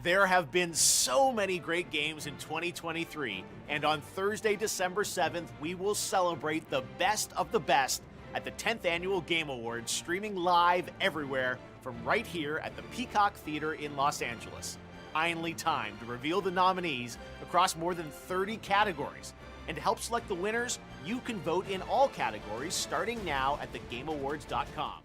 There have been so many great games in 2023, and on Thursday, December 7th, we will celebrate the best of the best at the 10th Annual Game Awards, streaming live everywhere from right here at the Peacock Theater in Los Angeles. Finally time to reveal the nominees across more than 30 categories. And to help select the winners, you can vote in all categories starting now at thegameawards.com.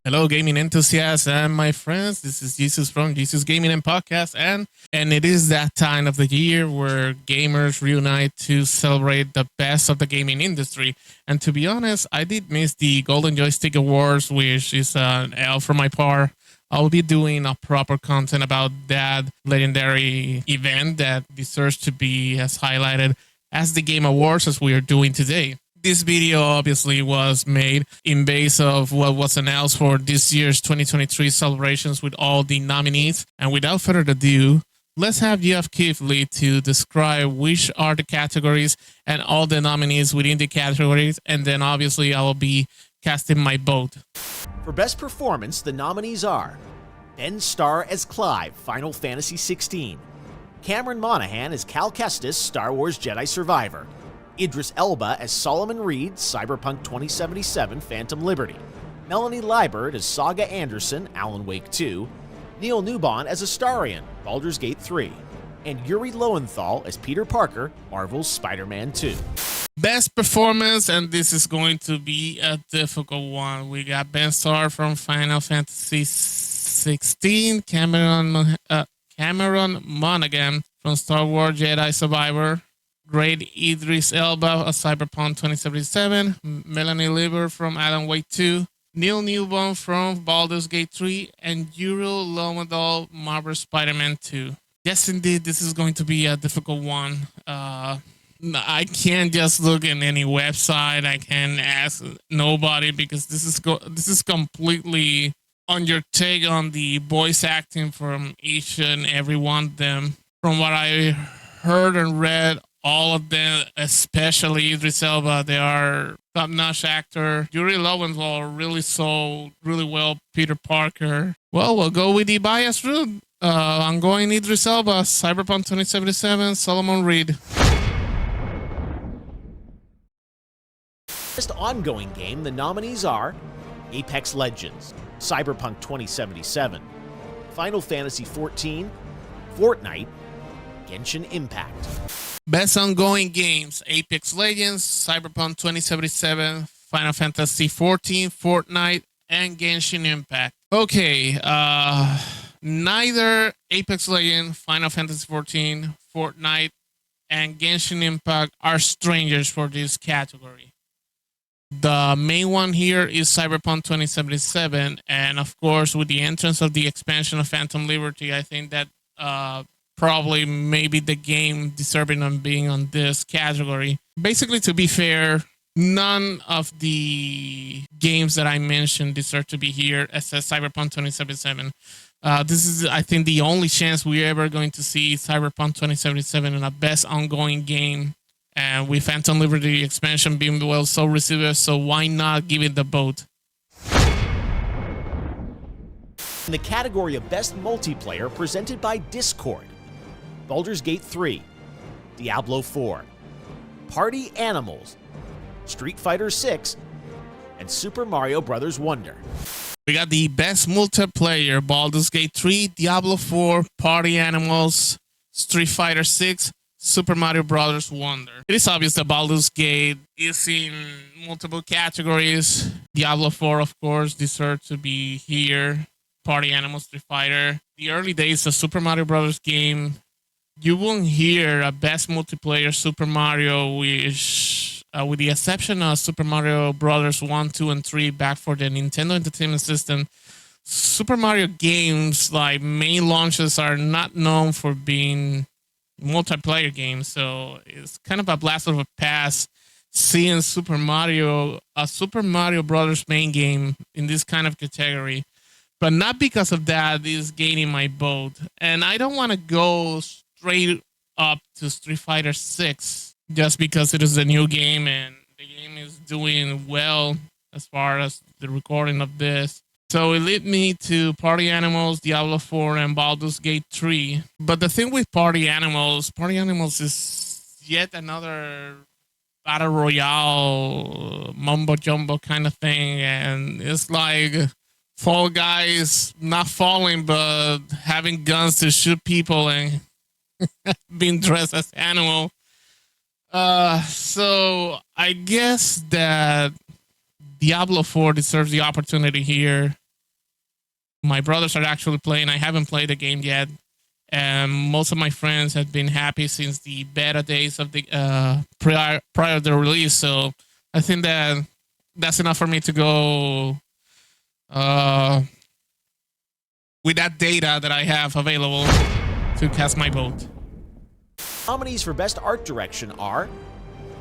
Hello, gaming enthusiasts and my friends. This is Jesus from Jesus Gaming and Podcast, and it is that time of the year where gamers reunite to celebrate the best of the gaming industry. And to be honest, I did miss the Golden Joystick Awards, which is an L for my part. I'll be doing a proper content about that legendary event that deserves to be as highlighted as the Game Awards as we are doing today. This video obviously was made in base of what was announced for this year's 2023 celebrations with all the nominees. And without further ado, let's have Jeff Keithley to describe which are the categories and all the nominees within the categories. And then obviously I will be casting my vote. For Best Performance, the nominees are Ben Starr as Clive, Final Fantasy XVI, Cameron Monaghan as Cal Kestis, Star Wars Jedi Survivor, Idris Elba as Solomon Reed, Cyberpunk 2077, Phantom Liberty, Melanie Liebert as Saga Anderson, Alan Wake 2, Neil Newbon as Astarion, Baldur's Gate 3, and Yuri Lowenthal as Peter Parker, Marvel's Spider-Man 2. Best Performance, and this is going to be a difficult one. We got Ben Starr from Final Fantasy XVI, Cameron Monaghan from Star Wars Jedi Survivor, Great Idris Elba of Cyberpunk 2077, Melanie Liebert from Alan Wake 2, Neil Newbon from Baldur's Gate 3, and Yuri Lowenthal, Marvel's Spider-Man 2. Yes, indeed, this is going to be a difficult one. I can't just look at any website. I can't ask nobody because this is completely on your take on the voice acting from each and every one of them. From what I heard and read, all of them, especially Idris Elba, they are top-notch actor. Yuri Lowenthal really sold really well Peter Parker. Well, we'll go with the bias route. I'm going Idris Elba, Cyberpunk 2077, Solomon Reed. Best ongoing game, the nominees are Apex Legends, Cyberpunk 2077, Final Fantasy XIV, Fortnite, Genshin Impact. Best ongoing games, Apex Legends, Cyberpunk 2077, Final Fantasy XIV, Fortnite, and Genshin Impact. Okay, neither Apex Legends, Final Fantasy XIV, Fortnite, and Genshin Impact are strangers for this category. The main one here is Cyberpunk 2077, and of course, with the entrance of the expansion of Phantom Liberty, I think that probably maybe the game deserving of being on this category. Basically, to be fair, none of the games that I mentioned deserve to be here as Cyberpunk 2077. This is, I think, the only chance we're ever going to see Cyberpunk 2077 in a best ongoing game. And with Phantom Liberty expansion being well so received, so why not give it the vote? In the category of Best Multiplayer, presented by Discord, Baldur's Gate 3, Diablo 4, Party Animals, Street Fighter 6, and Super Mario Bros. Wonder. We got the Best Multiplayer, Baldur's Gate 3, Diablo 4, Party Animals, Street Fighter 6, Super Mario Bros. Wonder. It is obvious that Baldur's Gate is in multiple categories. Diablo 4, of course, deserves to be here. Party Animals, Street Fighter. The early days of Super Mario Bros. Game, you won't hear a Best Multiplayer Super Mario, which, with the exception of Super Mario Bros. 1, 2, and 3 back for the Nintendo Entertainment System, Super Mario games, like main launches, are not known for being multiplayer games. So it's kind of a blast of a past seeing Super Mario Bros. Main game in this kind of category. But not because of that is gaining my vote. And I don't want to go straight up to Street Fighter 6 just because it is a new game and the game is doing well as far as the recording of this. So it led me to Party Animals, Diablo 4, and Baldur's Gate 3. But the thing with Party Animals is yet another battle royale mumbo jumbo kind of thing, and it's like Fall Guys not falling but having guns to shoot people and being dressed as animal. So I guess that Diablo 4 deserves the opportunity here. My brothers are actually playing. I haven't played the game yet, and most of my friends have been happy since the beta days of the prior to the release. So I think that that's enough for me to go with that data that I have available to cast my vote. Nominees for Best Art Direction are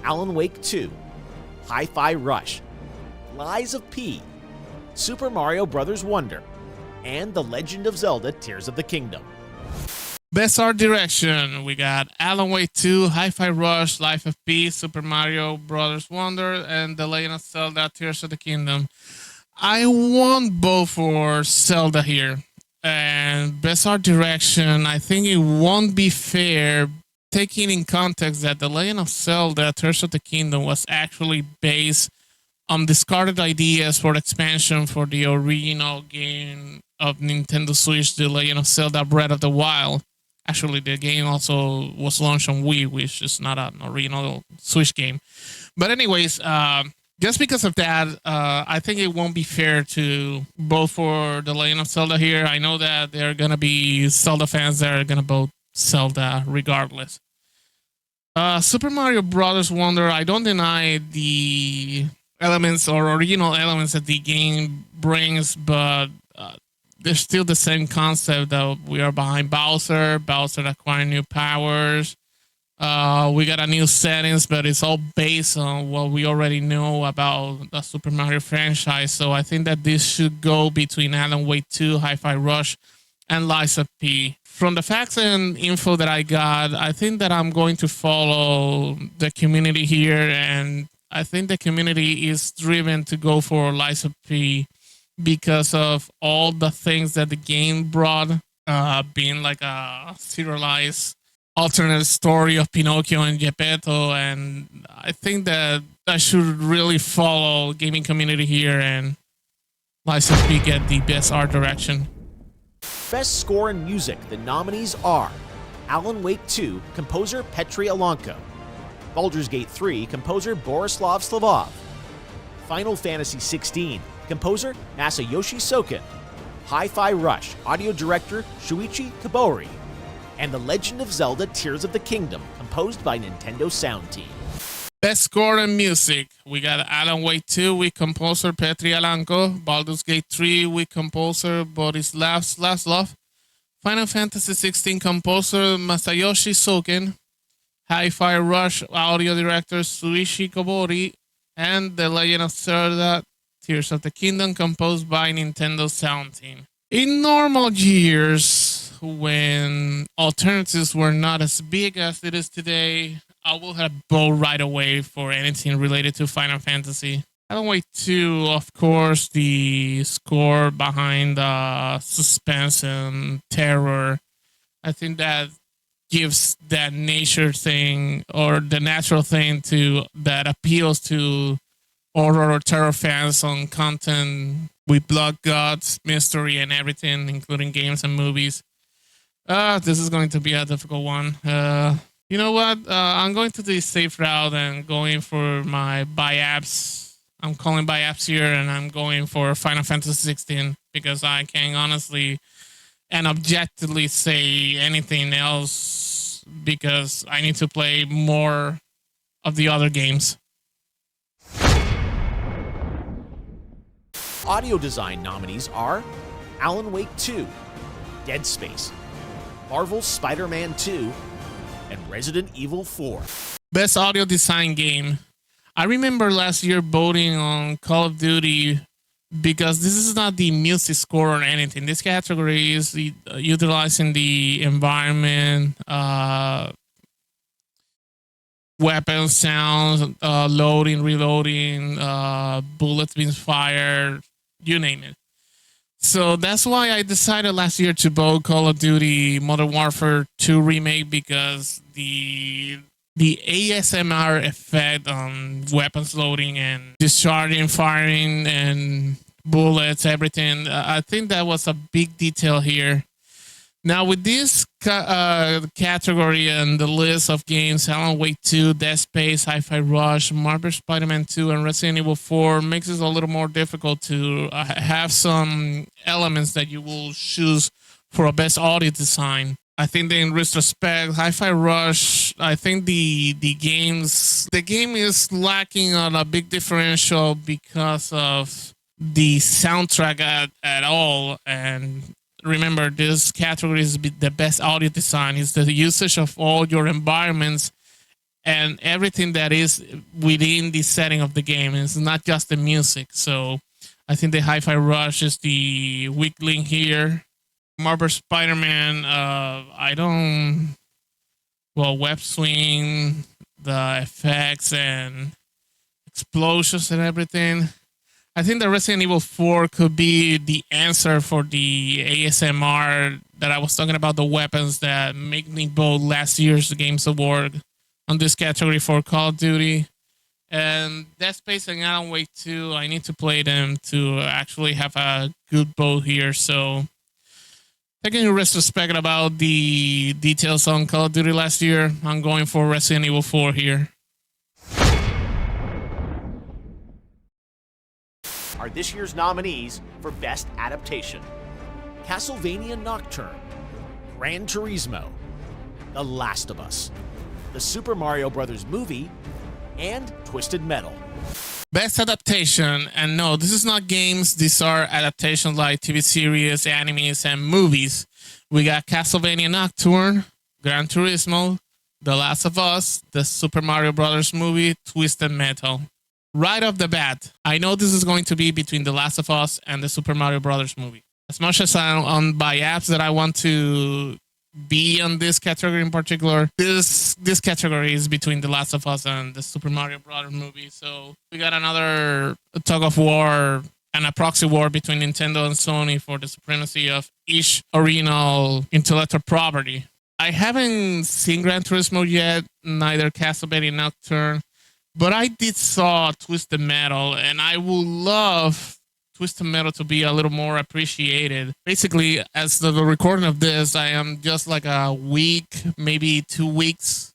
Alan Wake 2, Hi-Fi Rush, Lies of P, Super Mario Bros. Wonder, and The Legend of Zelda Tears of the Kingdom. Best Art Direction, we got Alan Wake 2, Hi-Fi Rush, Life of P, Super Mario Bros. Wonder, and The Legend of Zelda Tears of the Kingdom. I won't vote for Zelda here. And Best Art Direction, I think it won't be fair, taking in context that The Legend of Zelda Tears of the Kingdom was actually based on discarded ideas for expansion for the original game of Nintendo Switch, The Legend of Zelda Breath of the Wild. Actually, the game also was launched on Wii, which is not an original Switch game. But anyways, just because of that, I think it won't be fair to vote for The Legend of Zelda here. I know that there are going to be Zelda fans that are going to vote Zelda regardless. Super Mario Bros. Wonder, I don't deny the elements or original elements that the game brings, but there's still the same concept that we are behind Bowser acquiring new powers. We got a new settings, but it's all based on what we already know about the Super Mario franchise. So I think that this should go between Alan Wake 2, Hi-Fi Rush, and Lies of P. From the facts and info that I got, I think that I'm going to follow the community here, and I think the community is driven to go for Lies of P because of all the things that the game brought, being like a serialized alternate story of Pinocchio and Geppetto, and I think that I should really follow gaming community here and Lies of P get the best art direction. Best Score and Music, the nominees are Alan Wake 2, composer Petri Alanko, Baldur's Gate 3, composer Borislav Slavov, Final Fantasy 16, composer Masayoshi Soken, Hi-Fi Rush, audio director Shuichi Kobori, and The Legend of Zelda Tears of the Kingdom, composed by Nintendo Sound Team. Best Score and Music, we got Alan Wake 2 with composer Petri Alanko, Baldur's Gate 3 with composer Borislav Slavov, Final Fantasy 16 composer Masayoshi Soken, Hi-Fi Rush audio director Shuichi Kobori, and The Legend of Zelda Tears of the Kingdom, composed by Nintendo Sound Team. In normal years, when alternatives were not as big as it is today, I will have voted right away for anything related to Final Fantasy. Alan Wake 2, of course, the score behind the suspense and terror, I think that gives that nature thing or the natural thing to that appeals to horror or terror fans on content with blood, guts, mystery, and everything, including games and movies. This is going to be a difficult one. You know what? I'm going to the safe route and going for my buy apps. I'm calling buy apps here, and I'm going for Final Fantasy 16 because I can honestly and objectively say anything else because I need to play more of the other games. Audio design nominees are Alan Wake 2, Dead Space, Marvel's Spider-Man 2, and Resident Evil 4. Best audio design game. I remember last year voting on Call of Duty because this is not the music score or anything. This category is utilizing the environment, weapon sounds, loading, reloading, bullets being fired, you name it. So that's why I decided last year to vote Call of Duty Modern Warfare 2 Remake, because the ASMR effect on weapons loading and discharging, firing, and bullets, everything. I think that was a big detail here. Now, with this category and the list of games, Alan Wake 2, Dead Space, Hi-Fi Rush, Marvel Spider-Man 2, and Resident Evil 4 makes it a little more difficult to have some elements that you will choose for a best audio design. I think that in retrospect, Hi-Fi Rush, I think the game is lacking on a big differential because of the soundtrack at all. And remember, this category is the best audio design. It's the usage of all your environments and everything that is within the setting of the game. It's not just the music. So I think the Hi-Fi Rush is the weak link here. Marvel Spider-Man, web swing, the effects and explosions and everything. I think the Resident Evil 4 could be the answer for the ASMR that I was talking about, the weapons that make me vote last year's Games Award on this category for Call of Duty. And Dead Space and Alan Wake 2, I need to play them to actually have a good vote here. So taking a retrospect about the details on Call of Duty last year, I'm going for Resident Evil 4 here. Are this year's nominees for Best Adaptation: Castlevania Nocturne, Gran Turismo, The Last of Us, The Super Mario Bros. Movie, and Twisted Metal. Best adaptation, and no, this is not games. These are adaptations like TV series, animes, and movies. We got Castlevania Nocturne, Gran Turismo, The Last of Us, The Super Mario Bros. Movie, Twisted Metal. Right off the bat, I know this is going to be between The Last of Us and The Super Mario Bros. Movie. As much as I'm on by apps that I want to be on this category in particular, this category is between The Last of Us and The Super Mario Bros. Movie. So we got another tug of war and a proxy war between Nintendo and Sony for the supremacy of each original intellectual property. I haven't seen Gran Turismo yet, neither Castlevania Nocturne, but I did saw Twisted Metal, and I would love Twisted Metal to be a little more appreciated. Basically, as the recording of this, I am just like a week, maybe 2 weeks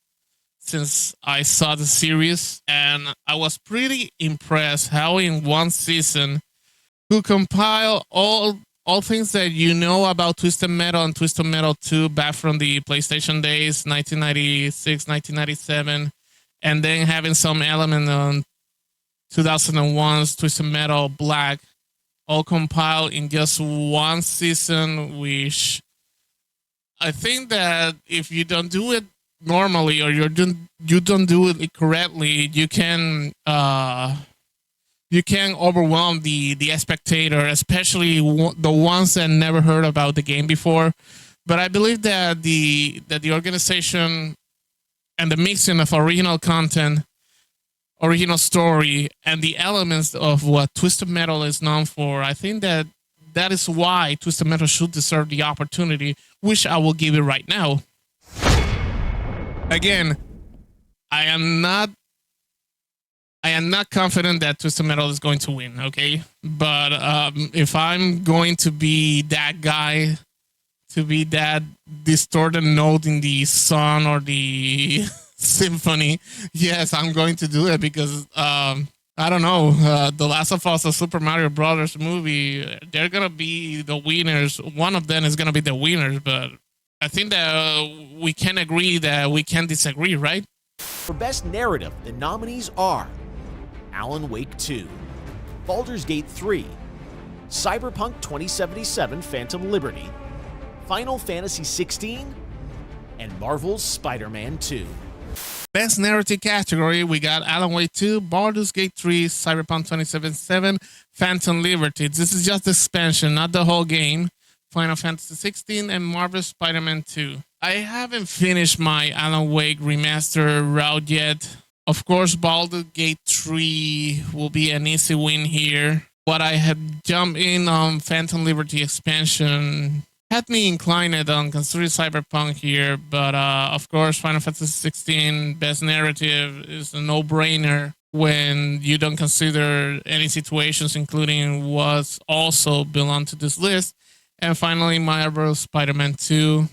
since I saw the series, and I was pretty impressed how in one season who compile all things that you know about Twisted Metal and Twisted Metal 2 back from the PlayStation days, 1996, 1997, and then having some element on 2001's Twisted Metal Black, all compiled in just one season, which I think that if you don't do it normally or you don't do it correctly, you can overwhelm the spectator, especially the ones that never heard about the game before. But I believe that the organization and the mixing of original content, original story, and the elements of what Twisted Metal is known for, I think that is why Twisted Metal should deserve the opportunity, which I will give it right now. Again, I am not confident that Twisted Metal is going to win, okay? But if I'm going to be that guy, to be that distorted note in the song or the symphony, yes, I'm going to do it because I don't know, The Last of Us, a Super Mario Brothers movie, they're gonna be the winners. One of them is gonna be the winners, but I think that we can agree that we can disagree, right? For Best Narrative, the nominees are Alan Wake 2, Baldur's Gate 3, Cyberpunk 2077 Phantom Liberty, Final Fantasy 16, and Marvel's Spider-Man 2. Best Narrative category, we got Alan Wake 2, Baldur's Gate 3, Cyberpunk 2077, Phantom Liberty. This is just the expansion, not the whole game. Final Fantasy 16 and Marvel's Spider-Man 2. I haven't finished my Alan Wake remaster route yet. Of course, Baldur's Gate 3 will be an easy win here. What I have jumped in on Phantom Liberty expansion had me inclined on considering Cyberpunk here, but of course, Final Fantasy 16 best narrative is a no-brainer when you don't consider any situations, including what's also belong to this list. And finally, Marvel Spider-Man 2,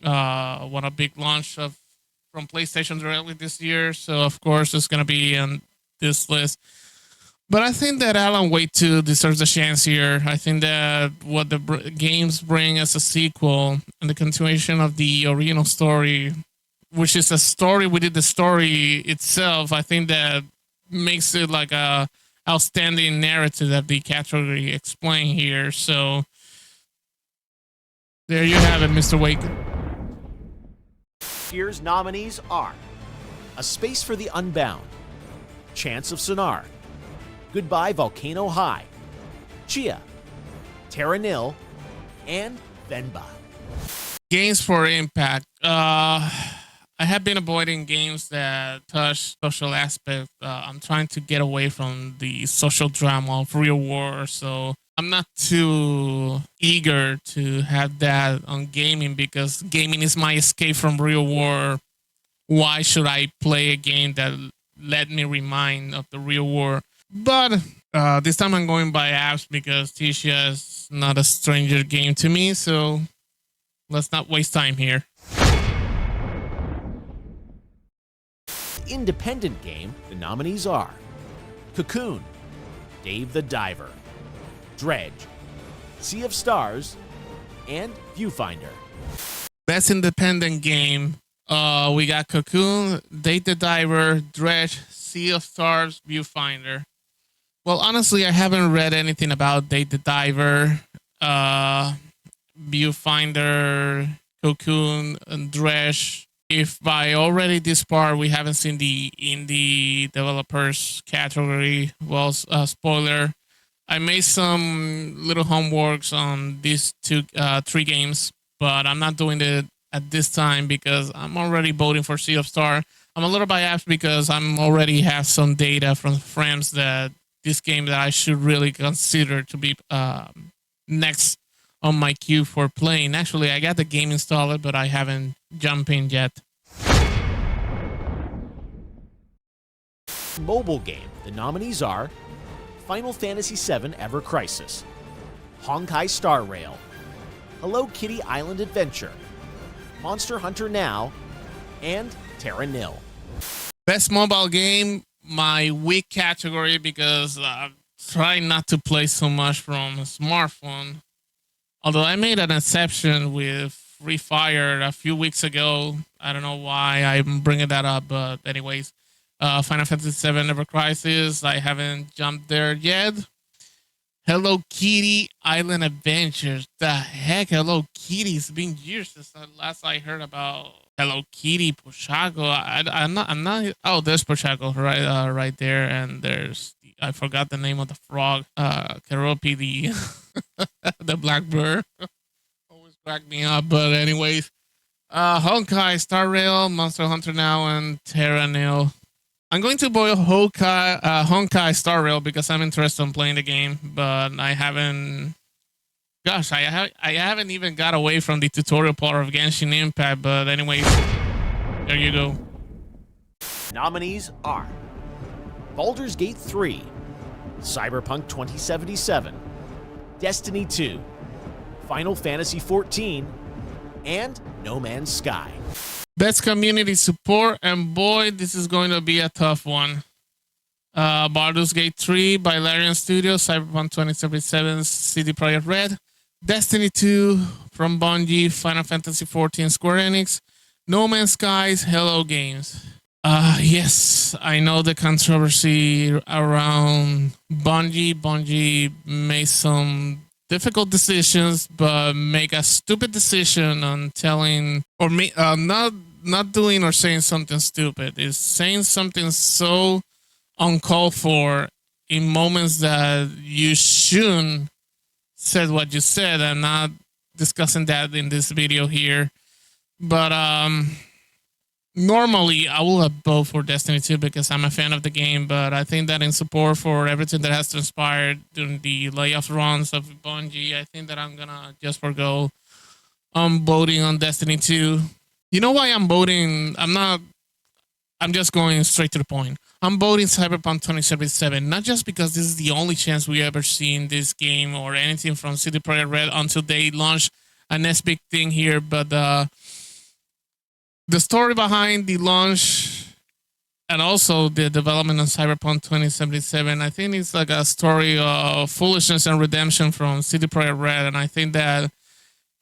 won a big launch from PlayStation directly this year, so of course it's gonna be on this list. But I think that Alan Wake 2 deserves a chance here. I think that what the games bring as a sequel and the continuation of the original story, which is a story within the story itself, I think that makes it like a outstanding narrative that the category explain here. So there you have it, Mr. Wake. Year's nominees are A Space for the Unbound, Chance of Sonar, Goodbye Volcano High, Chia, Terra Nil, and Venba. Games for impact. I have been avoiding games that touch social aspects. I'm trying to get away from the social drama of real war, so I'm not too eager to have that on gaming because gaming is my escape from real war. Why should I play a game that let me remind of the real war? But this time I'm going by apps because Tisha is not a stranger game to me, so let's not waste time here. Independent game, the nominees are Cocoon, Dave the Diver, Dredge, Sea of Stars, and Viewfinder. Best independent game. We got Cocoon, Dave the Diver, Dredge, Sea of Stars, Viewfinder. Well, honestly, I haven't read anything about Dave the Diver, Viewfinder, Cocoon, and Dredge. If by already this part we haven't seen the indie developers category, well, spoiler, I made some little homeworks on these three games, but I'm not doing it at this time because I'm already voting for Sea of Star. I'm a little biased because I'm already have some data from friends that this game that I should really consider to be next on my queue for playing. Actually, I got the game installed, but I haven't jumped in yet. Mobile game. The nominees are Final Fantasy VII Ever Crisis, Honkai Star Rail, Hello Kitty Island Adventure, Monster Hunter Now, and Terra Nil. Best mobile game, my weak category because I'm trying not to play so much from a smartphone. Although I made an exception with Free Fire a few weeks ago. I don't know why I'm bringing that up, but anyways, Final Fantasy VII Ever Crisis, I haven't jumped there yet. Hello Kitty Island Adventures. The heck, Hello Kitty? It's been years since the last I heard about Hello Kitty. Pochaco. I'm not. Oh, there's Pochaco right there, and there's I forgot the name of the frog. Keropi, the the black bird. Always crack me up. But anyways, Honkai Star Rail, Monster Hunter Now, and Terra Nil. I'm going to boil Honkai Star Rail because I'm interested in playing the game, but I haven't. Gosh, I haven't even got away from the tutorial part of Genshin Impact. But anyways, there you go. Nominees are Baldur's Gate 3, Cyberpunk 2077, Destiny 2, Final Fantasy 14, and No Man's Sky. Best community support, and boy, this is going to be a tough one. Baldur's Gate 3 by Larian Studios, Cyberpunk 2077, CD Projekt Red, Destiny 2 from Bungie, Final Fantasy 14 Square Enix, No Man's Skies, Hello Games. Yes, I know the controversy around Bungie. Bungie made some difficult decisions, but make a stupid decision on telling or not doing or saying something stupid. Is saying something so uncalled for in moments that you shouldn't said what you said. I'm not discussing that in this video here, But normally I will have vote for Destiny 2 because I'm a fan of the game, but I think that in support for everything that has transpired during the layoff runs of Bungie, I think that I'm gonna just forgo voting on Destiny 2. You know why I'm voting? I'm just going straight to the point. I'm voting Cyberpunk 2077, not just because this is the only chance we ever seen this game or anything from CD Projekt Red until they launch a next big thing here, but the story behind the launch and also the development of Cyberpunk 2077, I think it's like a story of foolishness and redemption from CD Projekt Red, and I think that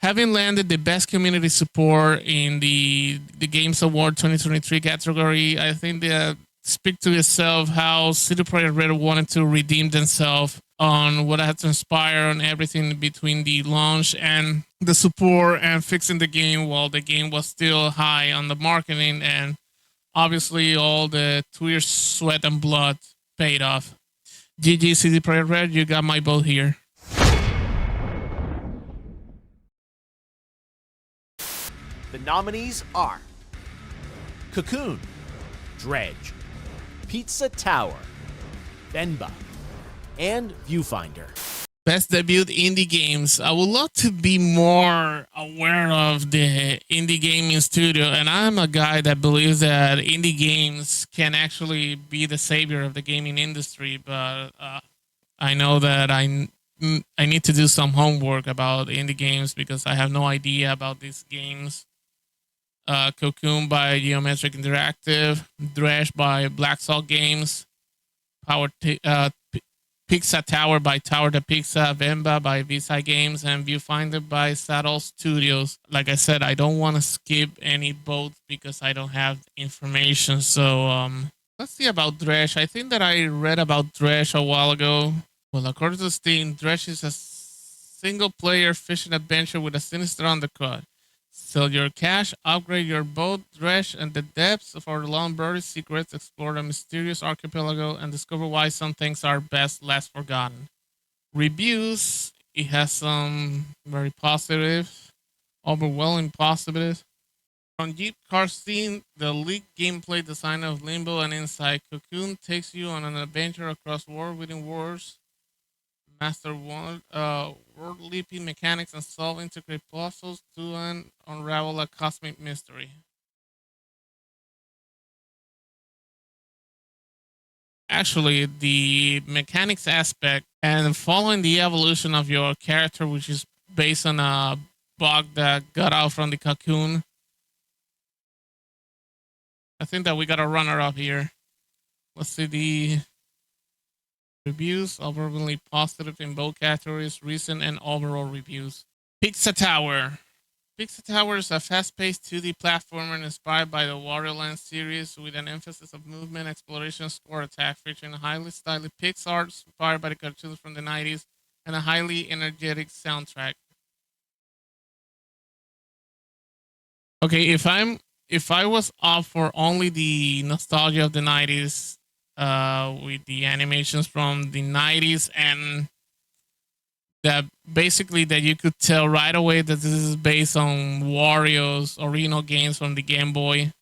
having landed the best community support in the Games Award 2023 category, I think that speak to itself how CD Projekt Red wanted to redeem themselves on what had transpired on everything between the launch and the support and fixing the game while the game was still high on the marketing, and obviously all the 2 years sweat and blood paid off. GG CD Projekt Red, you got my vote here. The nominees are Cocoon, Dredge, Pizza Tower, Venba, and Viewfinder. Best debut indie games. I would love to be more aware of the indie gaming studio, and I'm a guy that believes that indie games can actually be the savior of the gaming industry. But I know that I need to do some homework about indie games because I have no idea about these games. Cocoon by Geometric Interactive, Dredge by Black Salt Games, Pizza Tower by Tower de Pizza, Venba by Visa Games, and Viewfinder by Saddle Studios. Like I said, I don't want to skip any votes because I don't have information. So let's see about Dredge. I think that I read about Dredge a while ago. Well, according to Steam, Dredge is a single-player fishing adventure with a sinister undercut. Sell your cash, upgrade your boat, Dredge, and the depths of our long buried secrets, explore the mysterious archipelago, and discover why some things are best left forgotten. Reviews, it has some very positive, overwhelming positive. From Jeep Car Scene, the leaked gameplay design of Limbo and Inside Cocoon takes you on an adventure across world within worlds. Master world leaping mechanics and solve intricate puzzles to unravel a cosmic mystery. Actually, the mechanics aspect and following the evolution of your character, which is based on a bug that got out from the cocoon. I think that we got a runner up here. Let's see the reviews, overwhelmingly positive in both categories, recent and overall reviews. Pizza Tower. Pizza Tower is a fast-paced 2D platformer inspired by the Wario series with an emphasis of movement, exploration, score attack, featuring a highly stylish pixel art inspired by the cartoons from the 90s and a highly energetic soundtrack. Okay, if I was up for only the nostalgia of the 90s, with the animations from the 90s and that basically that you could tell right away that this is based on Wario's original games from the Game Boy.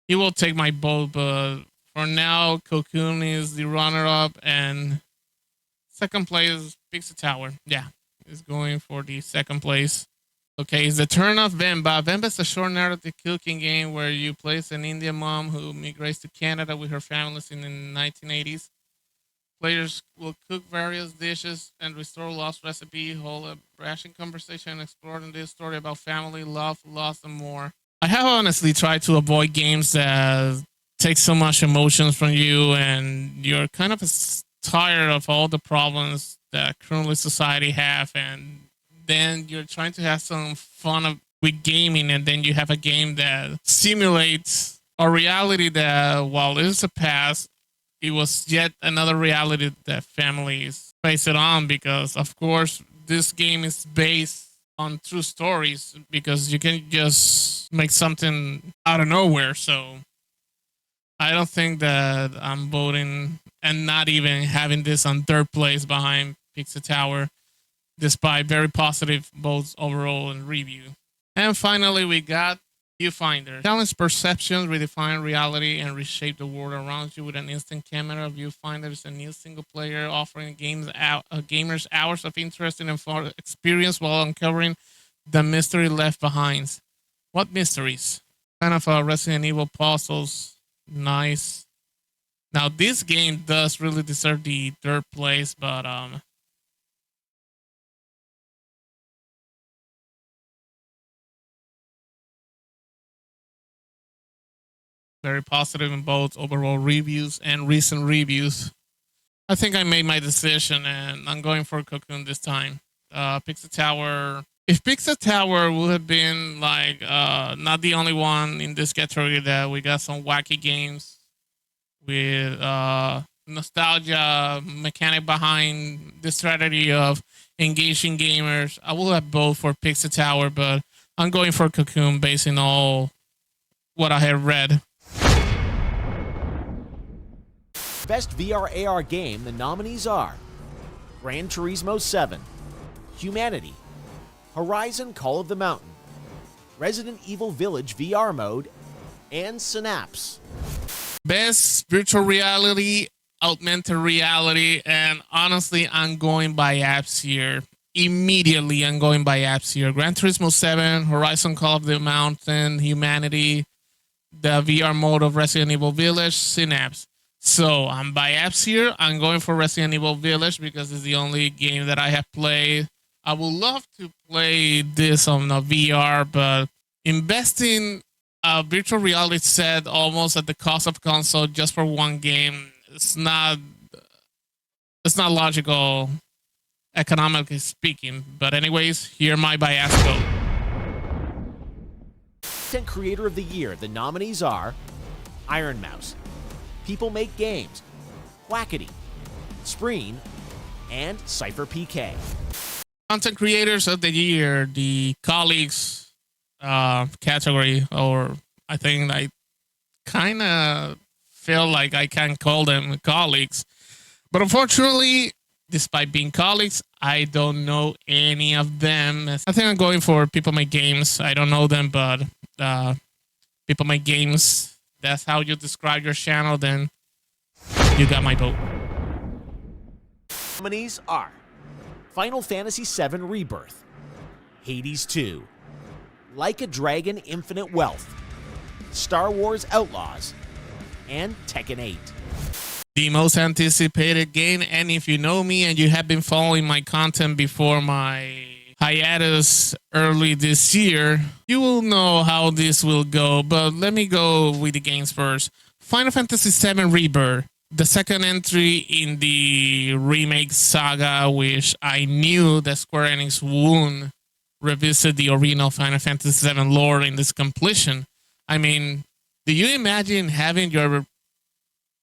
He will take my vote, but for now, Cocoon is the runner-up, and second place Pizza Tower. Yeah, is going for the second place. Okay, it's the turn of Venba. Venba is a short narrative cooking game where you play as an Indian mom who migrates to Canada with her families in the 1980s. Players will cook various dishes and restore lost recipe, hold a ration conversation, and explore in this story about family, love, loss, and more. I have honestly tried to avoid games that take so much emotions from you, and you're kind of tired of all the problems that currently society have, and then you're trying to have some fun with gaming, and then you have a game that simulates a reality that, while it is a past, it was yet another reality that families face it on because, of course, this game is based on true stories because you can just make something out of nowhere. So I don't think that I'm voting and not even having this on third place behind Pizza Tower, despite very positive votes overall and review. And finally, we got Viewfinder. Challenge perceptions, redefine reality, and reshape the world around you with an instant camera. Viewfinder is a new single player offering gamers hours of interesting and fun experience while uncovering the mystery left behind. What mysteries? Kind of a Resident Evil puzzles. Nice. Now this game does really deserve the third place, but very positive in both overall reviews and recent reviews. I think I made my decision and I'm going for Cocoon this time. Pixel Tower. If Pixel Tower would have been like not the only one in this category, that we got some wacky games with nostalgia mechanic behind the strategy of engaging gamers, I will have both for Pixel Tower, but I'm going for Cocoon based on all what I have read. Best VR AR game, the nominees are Gran Turismo 7, Humanity, Horizon Call of the Mountain, Resident Evil Village VR mode, and Synapse. Best virtual reality, augmented reality, and honestly, I'm going by apps here. Immediately, I'm going by apps here. Gran Turismo 7, Horizon Call of the Mountain, Humanity, the VR mode of Resident Evil Village, Synapse. So I'm by apps here. I'm going for Resident Evil Village because it's the only game that I have played. I would love to play this on a VR, but investing a virtual reality set almost at the cost of console just for one game, it's not logical, economically speaking. But anyways, here my bias vote. Content Creator of the Year, the nominees are Iron Mouse, People Make Games, Quackity, Spreen, and Cypher PK. Content Creators of the Year, the colleagues category, or I think I kind of feel like I can call them colleagues. But unfortunately, despite being colleagues, I don't know any of them. I think I'm going for People Make Games. I don't know them, but People Make Games, that's how you describe your channel, then you got my vote. Nominees are Final Fantasy VII Rebirth, Hades 2, Like a Dragon Infinite Wealth, Star Wars Outlaws, and Tekken 8. The most anticipated game, and if you know me and you have been following my content before my hiatus early this year, you will know how this will go, but let me go with the games first. Final Fantasy VII Rebirth, the second entry in the remake saga, which I knew that Square Enix wouldn't revisit the original Final Fantasy VII lore in this completion. I mean, do you imagine having your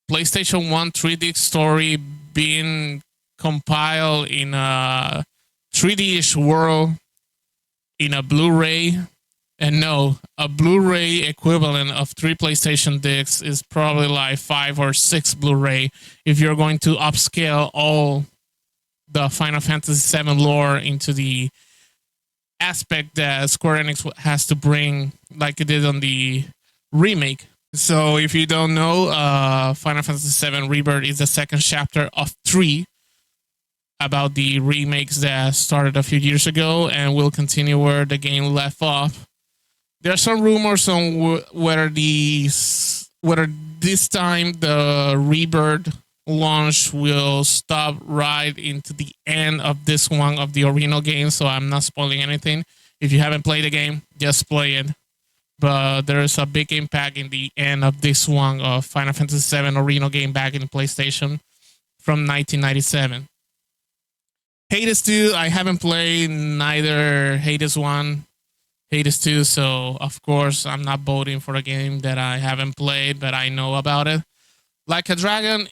PlayStation 1 3D story being compiled in a 3D-ish world in a Blu-ray? And no, a Blu-ray equivalent of 3 PlayStation discs is probably like 5 or 6 Blu-ray if you're going to upscale all the Final Fantasy VII lore into the aspect that Square Enix has to bring, like it did on the remake. So if you don't know, Final Fantasy VII Rebirth is the second chapter of 3 about the remakes that started a few years ago and will continue where the game left off. There are some rumors on whether this time the Rebirth launch will stop right into the end of this one of the original game, so I'm not spoiling anything. If you haven't played the game, just play it. But there is a big impact in the end of this one of Final Fantasy VII original game back in the PlayStation from 1997. Hades 2, I haven't played neither Hades 1, Hades 2, so of course I'm not voting for a game that I haven't played, but I know about it. Like a Dragon,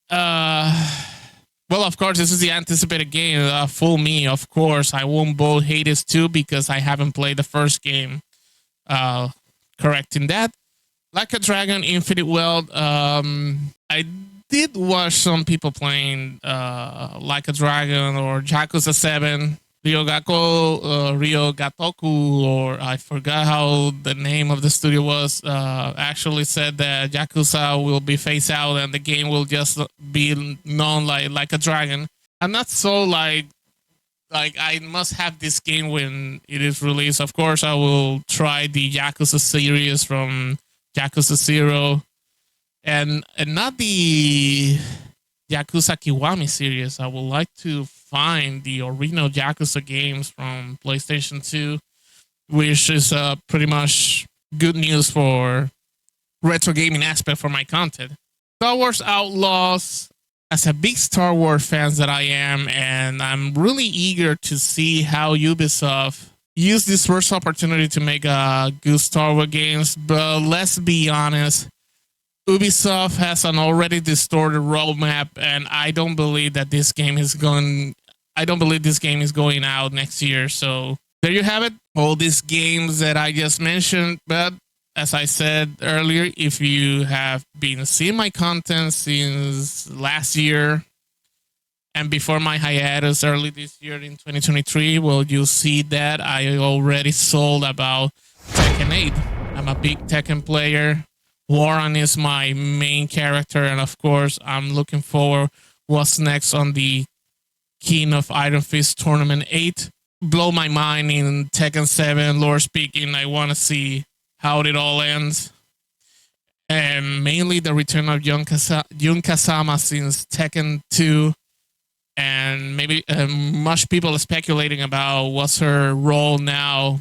well, of course, this is the anticipated game. Fool me, of course. I won't vote Hades 2 because I haven't played the first game. Correcting that. Like a Dragon Infinite Wealth, I did watch some people playing Like a Dragon or Yakuza 7. Ryogatoku, or I forgot how the name of the studio was, actually said that Yakuza will be phased out and the game will just be known like a dragon. I'm not so like I must have this game when it is released. Of course, I will try the Yakuza series from Yakuza 0 and not the Yakuza Kiwami series. I would like to find the original Yakuza games from PlayStation 2, which is pretty much good news for retro gaming aspect for my content. Star Wars Outlaws, as a big Star Wars fan that I am, and I'm really eager to see how Ubisoft use this first opportunity to make a good Star Wars games. But let's be honest, Ubisoft has an already distorted roadmap, and I don't believe that this game is going. I don't believe this game is going out next year. So there you have it, all these games that I just mentioned. But as I said earlier, if you have been seeing my content since last year and before my hiatus early this year in 2023, well, you'll see that I already sold about Tekken 8. I'm a big Tekken player. Warren is my main character, and of course, I'm looking forward what's next on the King of Iron Fist Tournament 8. Blow my mind in Tekken 7, lore speaking. I want to see how it all ends. And mainly the return of Yun Kazama since Tekken 2. And maybe much people are speculating about what's her role now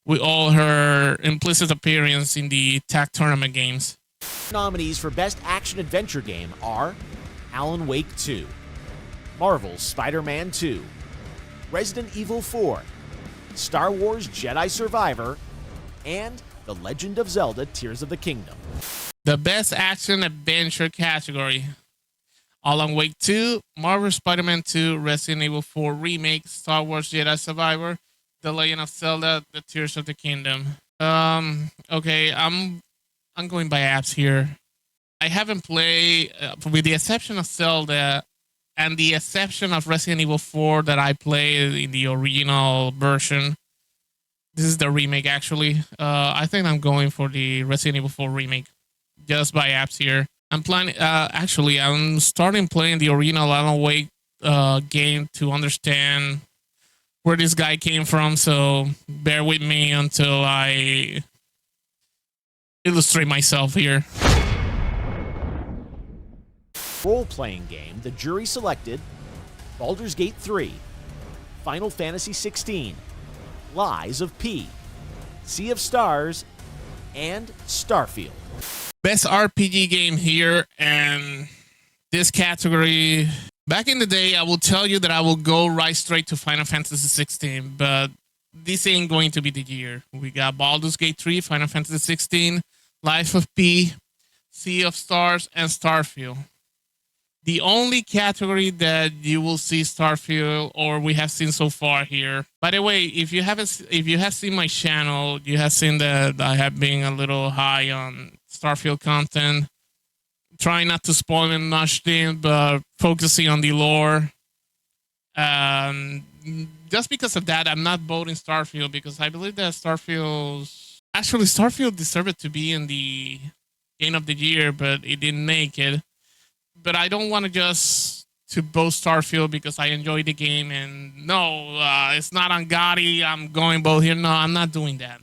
with all her implicit appearance in the tag tournament games. Nominees for Best Action Adventure Game are Alan Wake 2, Marvel's Spider-Man 2, Resident Evil 4, Star Wars Jedi Survivor, and The Legend of Zelda Tears of the Kingdom. The Best Action Adventure category: Alan Wake 2, Marvel Spider-Man 2, Resident Evil 4 Remake, Star Wars Jedi Survivor, The Legend of Zelda, The Tears of the Kingdom. Okay, I'm going by apps here. I haven't played, with the exception of Zelda and the exception of Resident Evil 4 that I played in the original version. This is the remake, actually. I think I'm going for the Resident Evil 4 remake, just by apps here. I'm planning. Actually, I'm starting playing the original Alan Wake game to understand where this guy came from. So bear with me until I illustrate myself here. Role-playing game, the jury selected Baldur's Gate 3, Final Fantasy 16, Lies of P, Sea of Stars, and Starfield. Best RPG game here, and this category. Back in the day, I will tell you that I will go right straight to Final Fantasy 16, but this ain't going to be the year. We got Baldur's Gate 3, Final Fantasy 16, Life of P, Sea of Stars, and Starfield. The only category that you will see Starfield, or we have seen so far here. By the way, if you have seen my channel, you have seen that I have been a little high on Starfield content. Trying not to spoil it much thing, but focusing on the lore. Just because of that, I'm not voting Starfield, because I believe that Starfield deserved to be in the game of the year, but it didn't make it. But I don't want to just to vote Starfield because I enjoy the game, and no, it's not on Gotti. I'm going both here. No, I'm not doing that.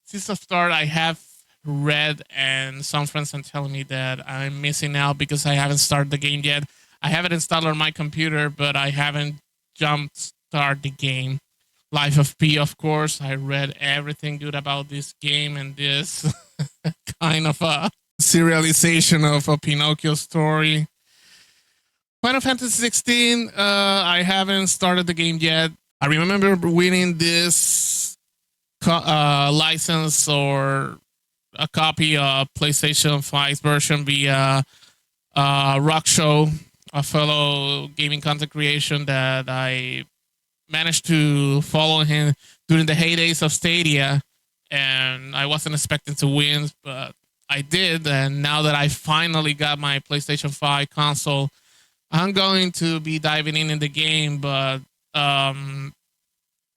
Since the start, I have read, and some friends are telling me that I'm missing out because I haven't started the game yet. I have it installed on my computer, but I haven't start the game. Life of P, of course. I read everything good about this game and this kind of a serialization of a Pinocchio story. Final Fantasy 16, I haven't started the game yet. I remember winning this license or a copy of PlayStation 5 version via Rock Show, a fellow gaming content creation that I managed to follow him during the heydays of Stadia, and I wasn't expecting to win, but I did. And now that I finally got my PlayStation 5 console, I'm going to be diving in the game, but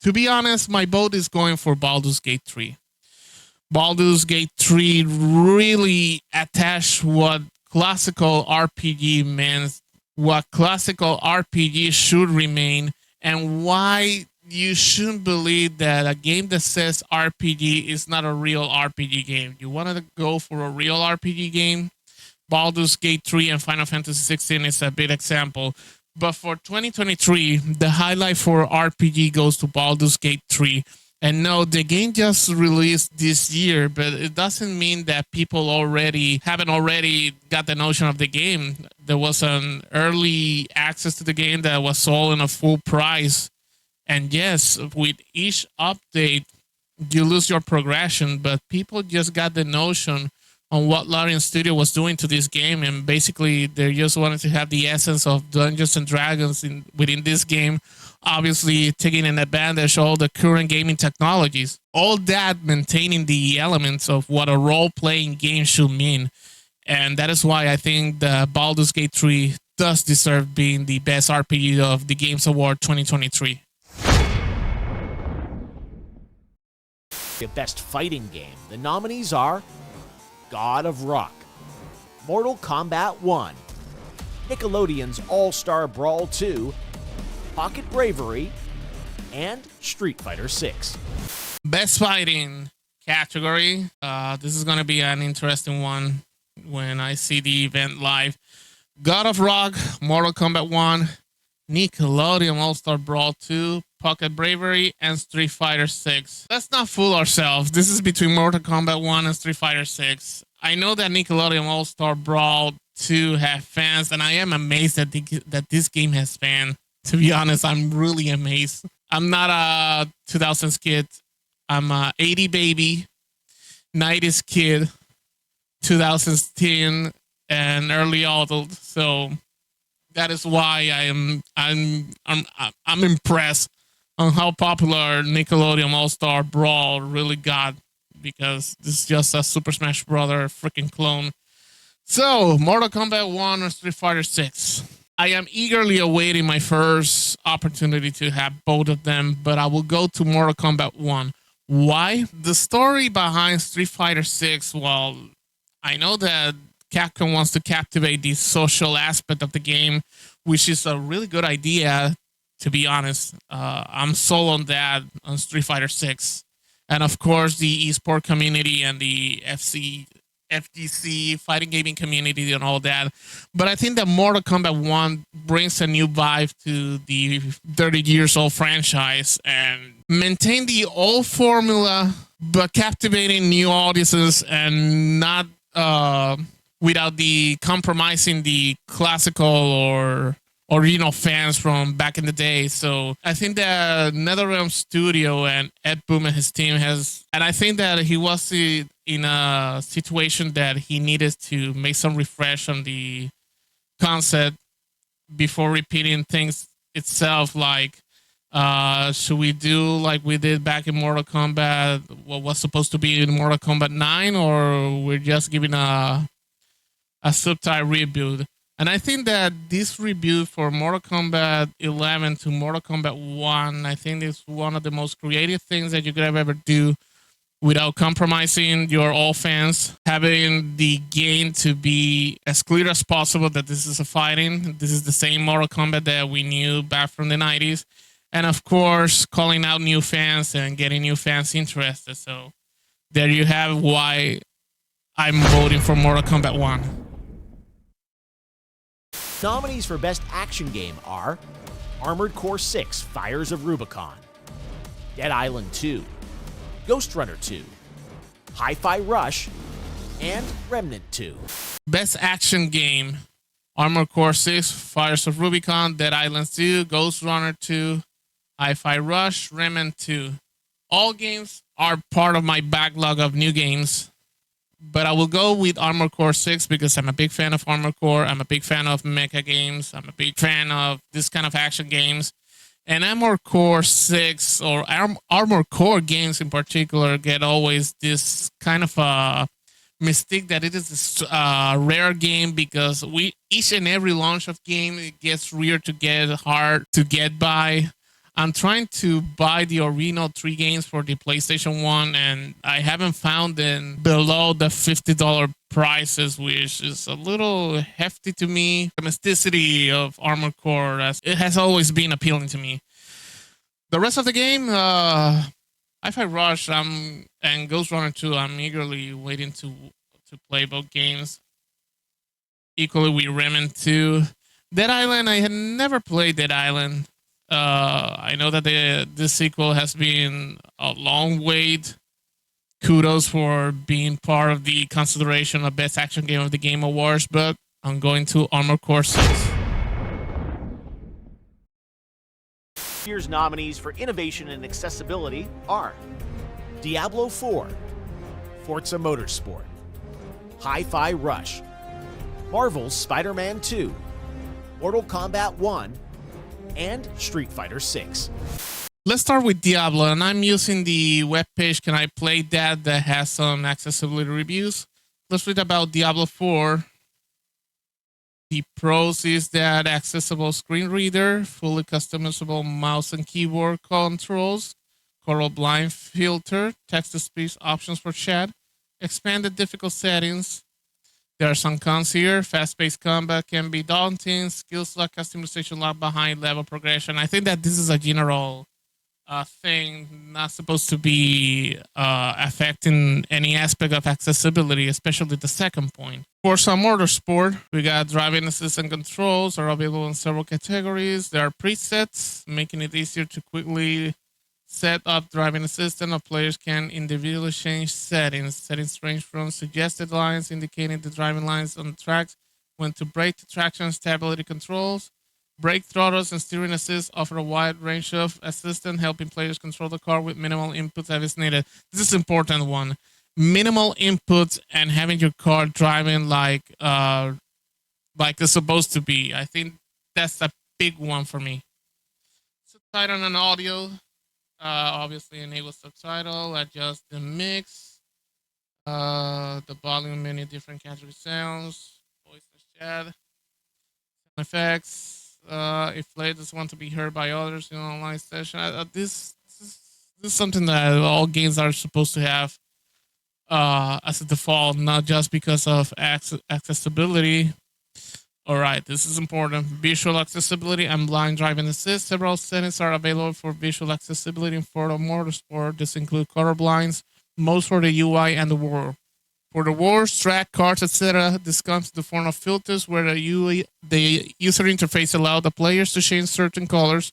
To be honest, my vote is going for Baldur's Gate 3. Baldur's Gate 3 really attached what classical RPG means, what classical RPG should remain, and why you shouldn't believe that a game that says RPG is not a real RPG game. You want to go for a real RPG game? Baldur's Gate 3 and Final Fantasy 16 is a big example. But for 2023, the highlight for RPG goes to Baldur's Gate 3. And no, the game just released this year, but it doesn't mean that people haven't already got the notion of the game. There was an early access to the game that was sold in a full price. And yes, with each update, you lose your progression, but people just got the notion on what Larian Studio was doing to this game, and basically they just wanted to have the essence of Dungeons and Dragons within this game, obviously taking an advantage of all the current gaming technologies. All that maintaining the elements of what a role-playing game should mean. And that is why I think the Baldur's Gate 3 does deserve being the best RPG of the Games Award 2023. The best fighting game. The nominees are God of Rock, Mortal Kombat 1, Nickelodeon's All-Star Brawl 2, Pocket Bravery, and Street Fighter 6. Best fighting category. This is going to be an interesting one when I see the event live. God of Rock, Mortal Kombat 1, Nickelodeon All-Star Brawl 2, Pocket Bravery, and Street Fighter 6. Let's not fool ourselves. This is between Mortal Kombat 1 and Street Fighter 6. I know that Nickelodeon All-Star Brawl 2 have fans, and I am amazed that this game has fans. To be honest, I'm really amazed. I'm not a 2000s kid. I'm a 80 baby, 90s kid, 2000s teen, and early adult. So that is why I'm impressed on how popular Nickelodeon All-Star Brawl really got, because this is just a Super Smash Bros. Freaking clone. So, Mortal Kombat 1 or Street Fighter 6. I am eagerly awaiting my first opportunity to have both of them, but I will go to Mortal Kombat 1. Why? The story behind Street Fighter 6, well, I know that Capcom wants to captivate the social aspect of the game, which is a really good idea, to be honest. I'm sold on that on Street Fighter 6. And of course, the esport community and the FGC fighting gaming community and all that. But I think that Mortal Kombat 1 brings a new vibe to the 30 years old franchise and maintain the old formula, but captivating new audiences and not without the compromising the classical or original fans from back in the day. So I think that NetherRealm Studio and Ed Boon and his team and I think that he was in a situation that he needed to make some refresh on the concept before repeating things itself. Like, should we do like we did back in Mortal Kombat, what was supposed to be in Mortal Kombat 9, or we're just giving a subtle reboot? And I think that this reboot for Mortal Kombat 11 to Mortal Kombat 1, I think is one of the most creative things that you could ever do without compromising your old fans, having the game to be as clear as possible that this is a fighting. This is the same Mortal Kombat that we knew back from the 90s. And of course, calling out new fans and getting new fans interested. So there you have why I'm voting for Mortal Kombat 1. Nominees for Best Action Game are Armored Core 6 Fires of Rubicon, Dead Island 2, Ghost Runner 2, Hi-Fi Rush, and Remnant 2. Best Action Game: Armored Core 6 Fires of Rubicon, Dead Island 2, Ghost Runner 2, Hi-Fi Rush, Remnant 2. All games are part of my backlog of new games, but I will go with Armored Core 6 because I'm a big fan of Armored Core. I'm a big fan of mecha games. I'm a big fan of this kind of action games. And Armored Core 6 or Armored Core games in particular get always this kind of a mystique that it is a rare game because each and every launch of game, it gets rare to get, hard to get by. I'm trying to buy the original 3 games for the PlayStation 1, and I haven't found them below the $50 prices, which is a little hefty to me. The mysticity of Armored Core, it has always been appealing to me. The rest of the game, Hi-Fi Rush and Ghost Runner 2, I'm eagerly waiting to play both games. Equally with Remnant 2. Dead Island, I had never played Dead Island. I know that this sequel has been a long wait. Kudos for being part of the consideration of Best Action Game of the Game Awards, but I'm going to Armored Core 6. Year's nominees for innovation and accessibility are Diablo 4, Forza Motorsport, Hi-Fi Rush, Marvel's Spider-Man 2, Mortal Kombat 1, and Street Fighter 6. Let's start with Diablo, and I'm using the webpage Can I Play That has some accessibility reviews. Let's read about Diablo 4. The pros is that accessible screen reader, fully customizable mouse and keyboard controls, colorblind filter, text-to-speech options for chat, expanded difficult settings. There are some cons here. Fast-paced combat can be daunting. Skills like customization lag behind level progression. I think that this is a general thing, not supposed to be affecting any aspect of accessibility, especially the second point. For some Motorsport, we got driving assistant controls are available in several categories. There are presets, making it easier to quickly set up driving assistant, or players can individually change settings. Settings range from suggested lines indicating the driving lines on the tracks, when to brake, to traction and stability controls. Brake throttles and steering assist offer a wide range of assistance, helping players control the car with minimal inputs as is needed. This is an important one. Minimal inputs and having your car driving like it's supposed to be. I think that's a big one for me. Subtitle and audio. Obviously enable subtitle, adjust the mix, the volume, many different category sounds, voice and chat, sound effects. If players want to be heard by others in an online session, this is something that all games are supposed to have as a default, not just because of accessibility. All right, this is important. Visual accessibility and blind driving assist. Several settings are available for visual accessibility in Forza Motorsport. This include color blinds, most for the UI and the world. For the words, track, cards, etc., this comes in the form of filters where the user interface allows the players to change certain colors.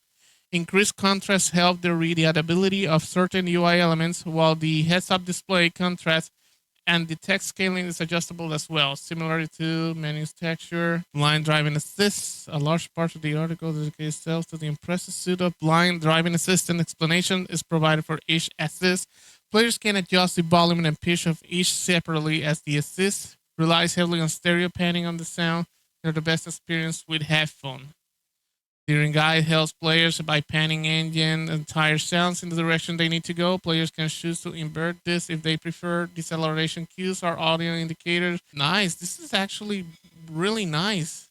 Increased contrast help the readability of certain UI elements, while the heads-up display contrast and the text scaling is adjustable as well, similar to menus texture. Blind driving assist. A large part of the article dedicates itself to the impressive suite of blind driving assistant. Explanation is provided for each assist. Players can adjust the volume and pitch of each separately, as the assist relies heavily on stereo panning on the sound. They're the best experience with headphone. Steering guide helps players by panning engine and tire sounds in the direction they need to go. Players can choose to invert this if they prefer. Deceleration cues are audio indicators. Nice. This is actually really nice.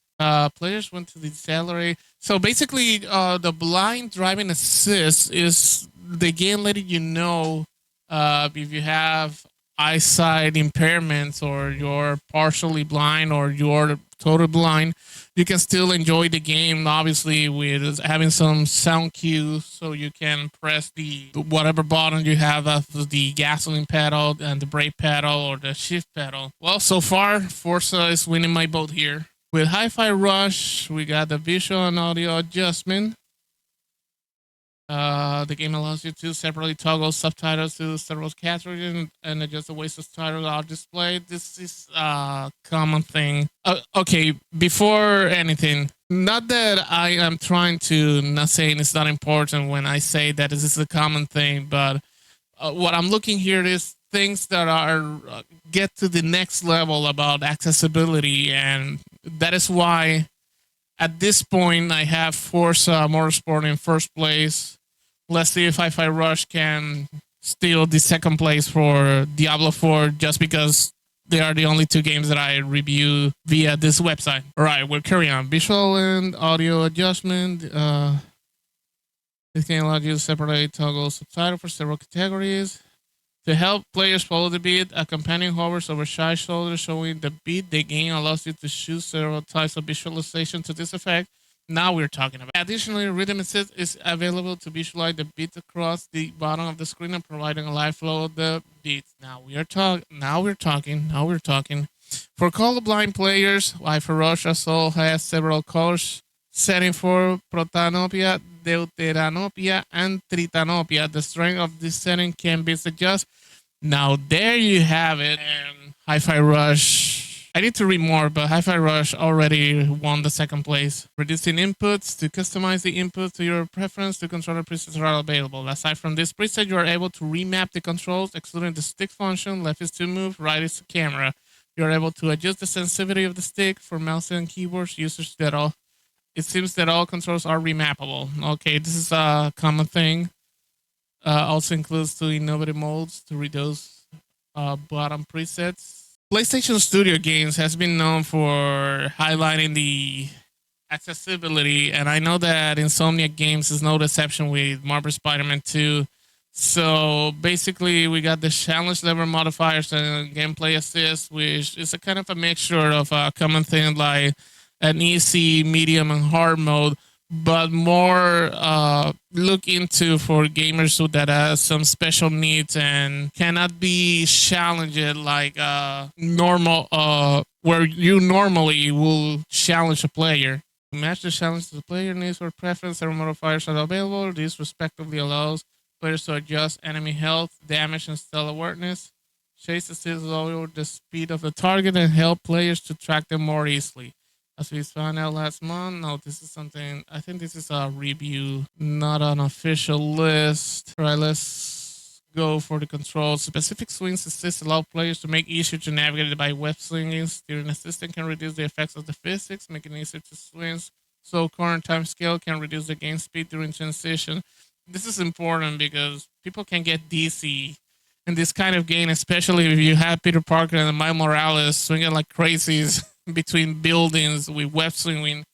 Players want to decelerate. So basically, the blind driving assist is the game letting you know if you have eyesight impairments, or you're partially blind, or you're totally blind. You can still enjoy the game, obviously, with having some sound cues, so you can press the whatever button you have of the gasoline pedal and the brake pedal or the shift pedal. Well, so far, Forza is winning my vote here. With Hi-Fi Rush, we got the visual and audio adjustment. The game allows you to separately toggle subtitles to several categories and adjust the way subtitles are displayed. This is a common thing. Okay, before anything, not that I am trying to not saying it's not important when I say that this is a common thing, but what I'm looking here is things that are get to the next level about accessibility, and that is why at this point I have Forza Motorsport in first place. Let's see if Hi-Fi Rush can steal the second place for Diablo 4, just because they are the only two games that I review via this website. All right, we'll carry on. Visual and audio adjustment. The This can allow you to separately toggle subtitle for several categories. To help players follow the beat, a companion hovers over shy shoulders showing the beat they gain allows you to choose several types of visualization to this effect. Now we're talking about. Additionally, Rhythm Assist is available to visualize the beat across the bottom of the screen and providing a live flow of the beats. Now we're talking. For colorblind players, Wi-Fi Rush also has several colors setting for protanopia, deuteranopia, and tritanopia. The strength of this setting can be adjusted. Now there you have it. And Hi-Fi Rush. I need to read more, but Hi-Fi Rush already won the second place. Reducing inputs to customize the input to your preference. The controller presets are available. Aside from this preset, you are able to remap the controls, excluding the stick function. Left is to move, right is to camera. You are able to adjust the sensitivity of the stick for mouse and keyboards. Users that all. It seems that all controls are remappable. Okay, this is a common thing. Also includes two innovative modes to read those bottom presets. PlayStation Studio Games has been known for highlighting the accessibility, and I know that Insomniac Games is no exception with Marvel Spider-Man 2. So basically, we got the challenge level modifiers and gameplay assist, which is a kind of a mixture of a common thing like an easy, medium, and hard mode, but more look into for gamers who that has some special needs and cannot be challenged like normal where you normally will challenge a player. Match the challenge to the player needs or preference. Several modifiers are available. This respectively allows players to adjust enemy health, damage, and stealth awareness. Chase assist lower the speed of the target and help players to track them more easily. As we found out last month, no, this is something, I think this is a review, not an official list. All right, let's go for the controls. Specific swings assist allow players to make easier to navigate by web swinging. Steering assistant can reduce the effects of the physics, making it easier to swing. So current time scale can reduce the game speed during transition. This is important because people can get dizzy in this kind of game, especially if you have Peter Parker and Miles Morales swinging like crazies between buildings with web swinging.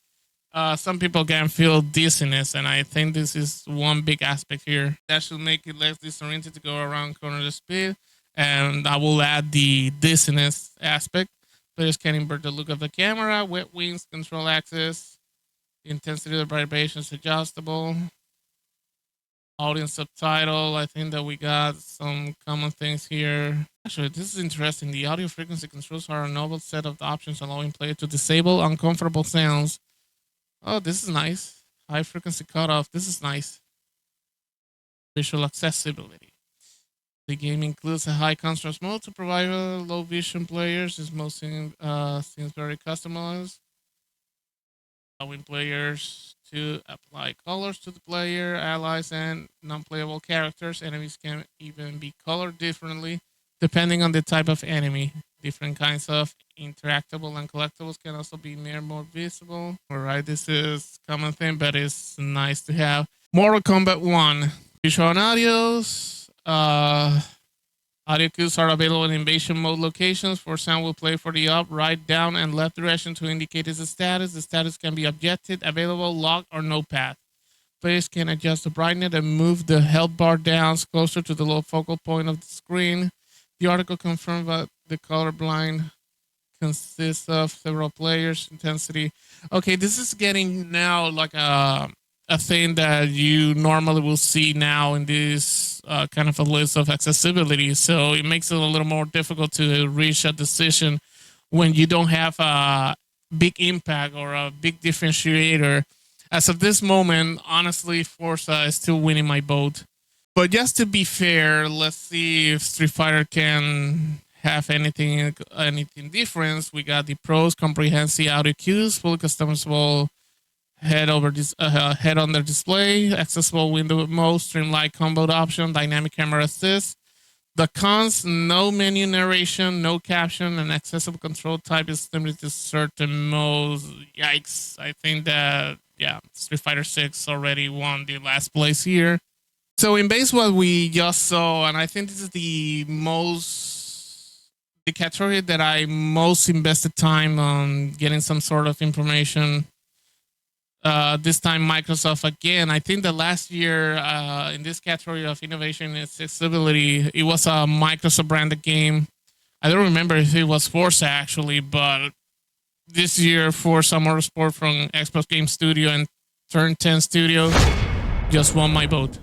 Some people can feel dizziness, and I think this is one big aspect here that should make it less disoriented to go around corner speed. And I will add the dizziness aspect. Players can invert the look of the camera, wet wings, control axis, the intensity of the vibration is adjustable. Audience subtitle. I think that we got some common things here. Actually, this is interesting. The audio frequency controls are a novel set of options allowing players to disable uncomfortable sounds. Oh, this is nice. High frequency cutoff. This is nice. Visual accessibility. The game includes a high contrast mode to provide low vision players. This mode seems very customized, allowing players to apply colors to the player, allies, and non-playable characters. Enemies can even be colored differently depending on the type of enemy. Different kinds of interactable and collectibles can also be made more visible. All right, this is common thing, but it's nice to have. Mortal Kombat 1. Visual and audios. Audio cues are available in invasion mode locations. For sound will play for the up, right, down, and left direction to indicate its status. The status can be objected, available, locked, or no path. Players can adjust the brightness and move the health bar down closer to the low focal point of the screen. The article confirmed that the colorblind consists of several players. Intensity. Okay, this is getting now like a thing that you normally will see now in this kind of a list of accessibility. So it makes it a little more difficult to reach a decision when you don't have a big impact or a big differentiator. As of this moment, honestly, Forza is still winning my vote. But just to be fair, let's see if Street Fighter can have anything different. We got the pros, comprehensive audio cues, fully customizable head on their display, accessible window mode, streamlined combo option, dynamic camera assist. The cons: no menu narration, no caption, and accessible control type is limited to certain modes. Yikes! I think that Street Fighter 6 already won the last place here. So in base what we just saw, and I think this is the category that I most invested time on getting some sort of information. This time Microsoft again. I think the last year in this category of innovation and accessibility, it was a Microsoft branded game. I don't remember if it was Forza actually, but this year Forza Motorsport from Xbox Game Studio and Turn 10 Studio just won my vote.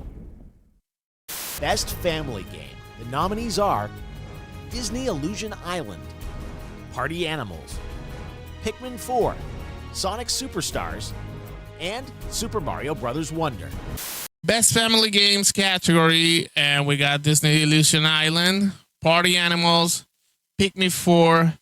Best Family Game. The nominees are Disney Illusion Island, Party Animals, Pikmin 4, Sonic Superstars, and Super Mario Bros. Wonder. Best Family Games category, and we got Disney Illusion Island, Party Animals, Pikmin 4,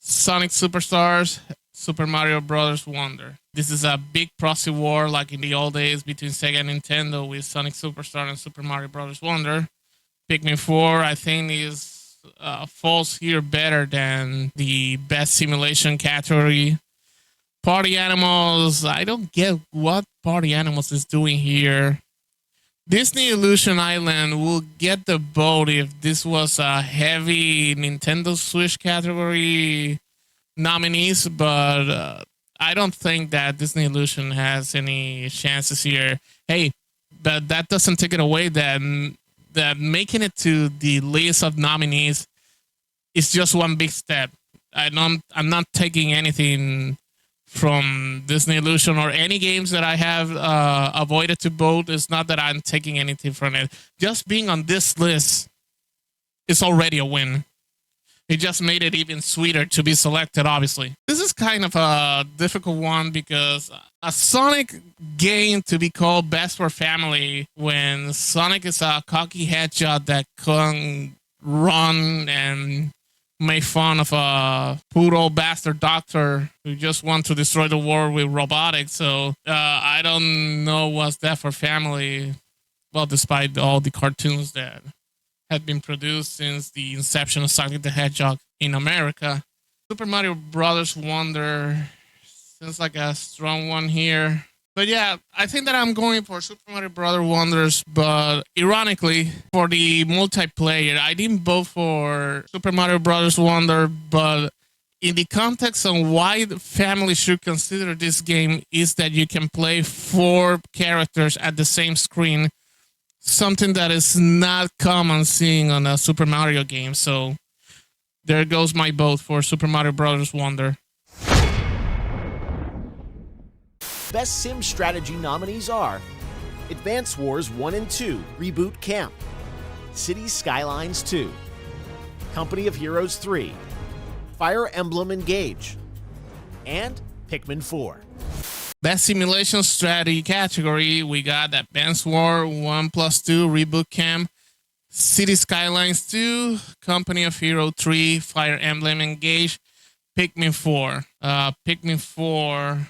Sonic Superstars, Super Mario Bros. Wonder. This is a big proxy war like in the old days between Sega and Nintendo with Sonic Superstar and Super Mario Bros. Wonder. Pikmin 4, I think, is falls here better than the best simulation category. Party Animals, I don't get what Party Animals is doing here. Disney Illusion Island will get the vote if this was a heavy Nintendo Switch category nominees, but I don't think that Disney Illusion has any chances here. Hey, but that doesn't take it away that making it to the list of nominees is just one big step. I'm not taking anything from Disney Illusion or any games that I have avoided to vote. It's not that I'm taking anything from it. Just being on this list is already a win. It just made it even sweeter to be selected, obviously. This is kind of a difficult one because a Sonic game to be called Best for Family when Sonic is a cocky hedgehog that can run and make fun of a poor old bastard doctor who just wants to destroy the world with robotics. So I don't know what's that for family. Well, despite all the cartoons that had been produced since the inception of Sonic the Hedgehog in America. Super Mario Bros. Wonder seems like a strong one here. But yeah, I think that I'm going for Super Mario Bros. Wonders, but ironically, for the multiplayer, I didn't vote for Super Mario Bros. Wonder, but in the context of why the family should consider this game is that you can play 4 characters at the same screen, something that is not common seeing on a Super Mario game. So there goes my vote for Super Mario Bros. Wonder. Best Sim Strategy nominees are Advance Wars 1 and 2 Reboot Camp, Cities Skylines 2, Company of Heroes 3, Fire Emblem Engage, and Pikmin 4. Best Simulation Strategy category, we got Advance War 1+2 Reboot Camp, City Skylines 2, Company of Hero 3, Fire Emblem Engage, Pikmin 4. Pikmin 4,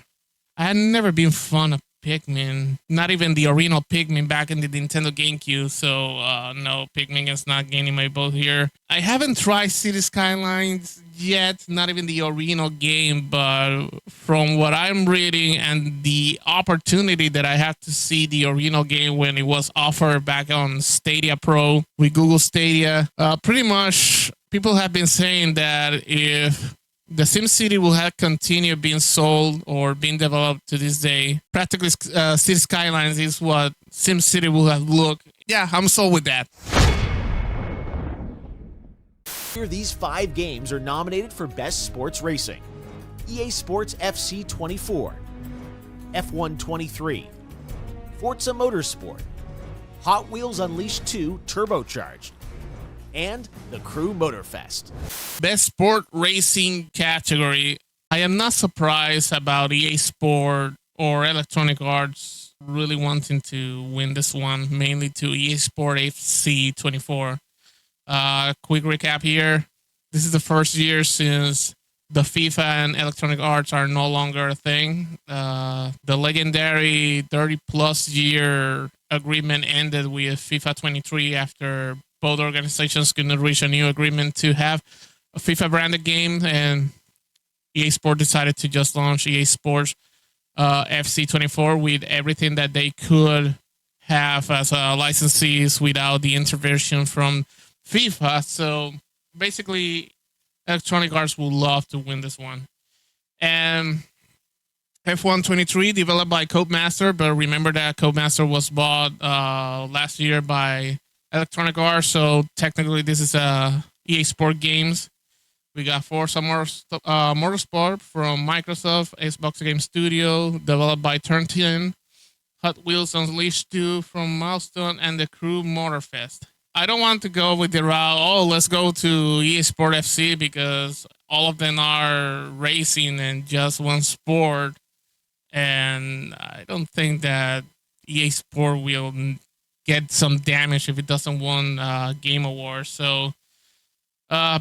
I had never been fond of Pikmin, not even the original Pikmin back in the Nintendo GameCube, so no, Pikmin is not gaining my vote here. I haven't tried City Skylines yet, not even the original game, but from what I'm reading and the opportunity that I have to see the original game when it was offered back on Stadia Pro with Google Stadia, pretty much people have been saying that if the SimCity will have continued being sold or being developed to this day, practically City Skylines is what SimCity will have looked. Yeah, I'm sold with that. Here, these 5 games are nominated for Best Sports Racing. EA Sports FC 24, F1 23, Forza Motorsport, Hot Wheels Unleashed 2 Turbocharged, and the Crew Motorfest. Best Sport Racing category. I am not surprised about EA Sport or Electronic Arts really wanting to win this one, mainly to EA Sport FC 24. Quick recap here. This is the first year since the FIFA and Electronic Arts are no longer a thing. The legendary 30-plus year agreement ended with FIFA 23 after both organizations couldn't reach a new agreement to have a FIFA branded game, and EA Sports decided to just launch EA Sports FC 24 with everything that they could have as licensees without the intervention from FIFA. So basically, Electronic Arts would love to win this one. And F123, developed by Codemaster, but remember that Codemaster was bought last year by Electronic Arts, so technically this is EA Sport Games. We got Forza Motorsport from Microsoft, Xbox Game Studio, developed by Turn 10, Hot Wheels Unleashed 2 from Milestone, and the Crew Motorfest. I don't want to go with the route, let's go to EA Sport FC, because all of them are racing and just one sport. And I don't think that EA Sport will get some damage if it doesn't win Game Awards. So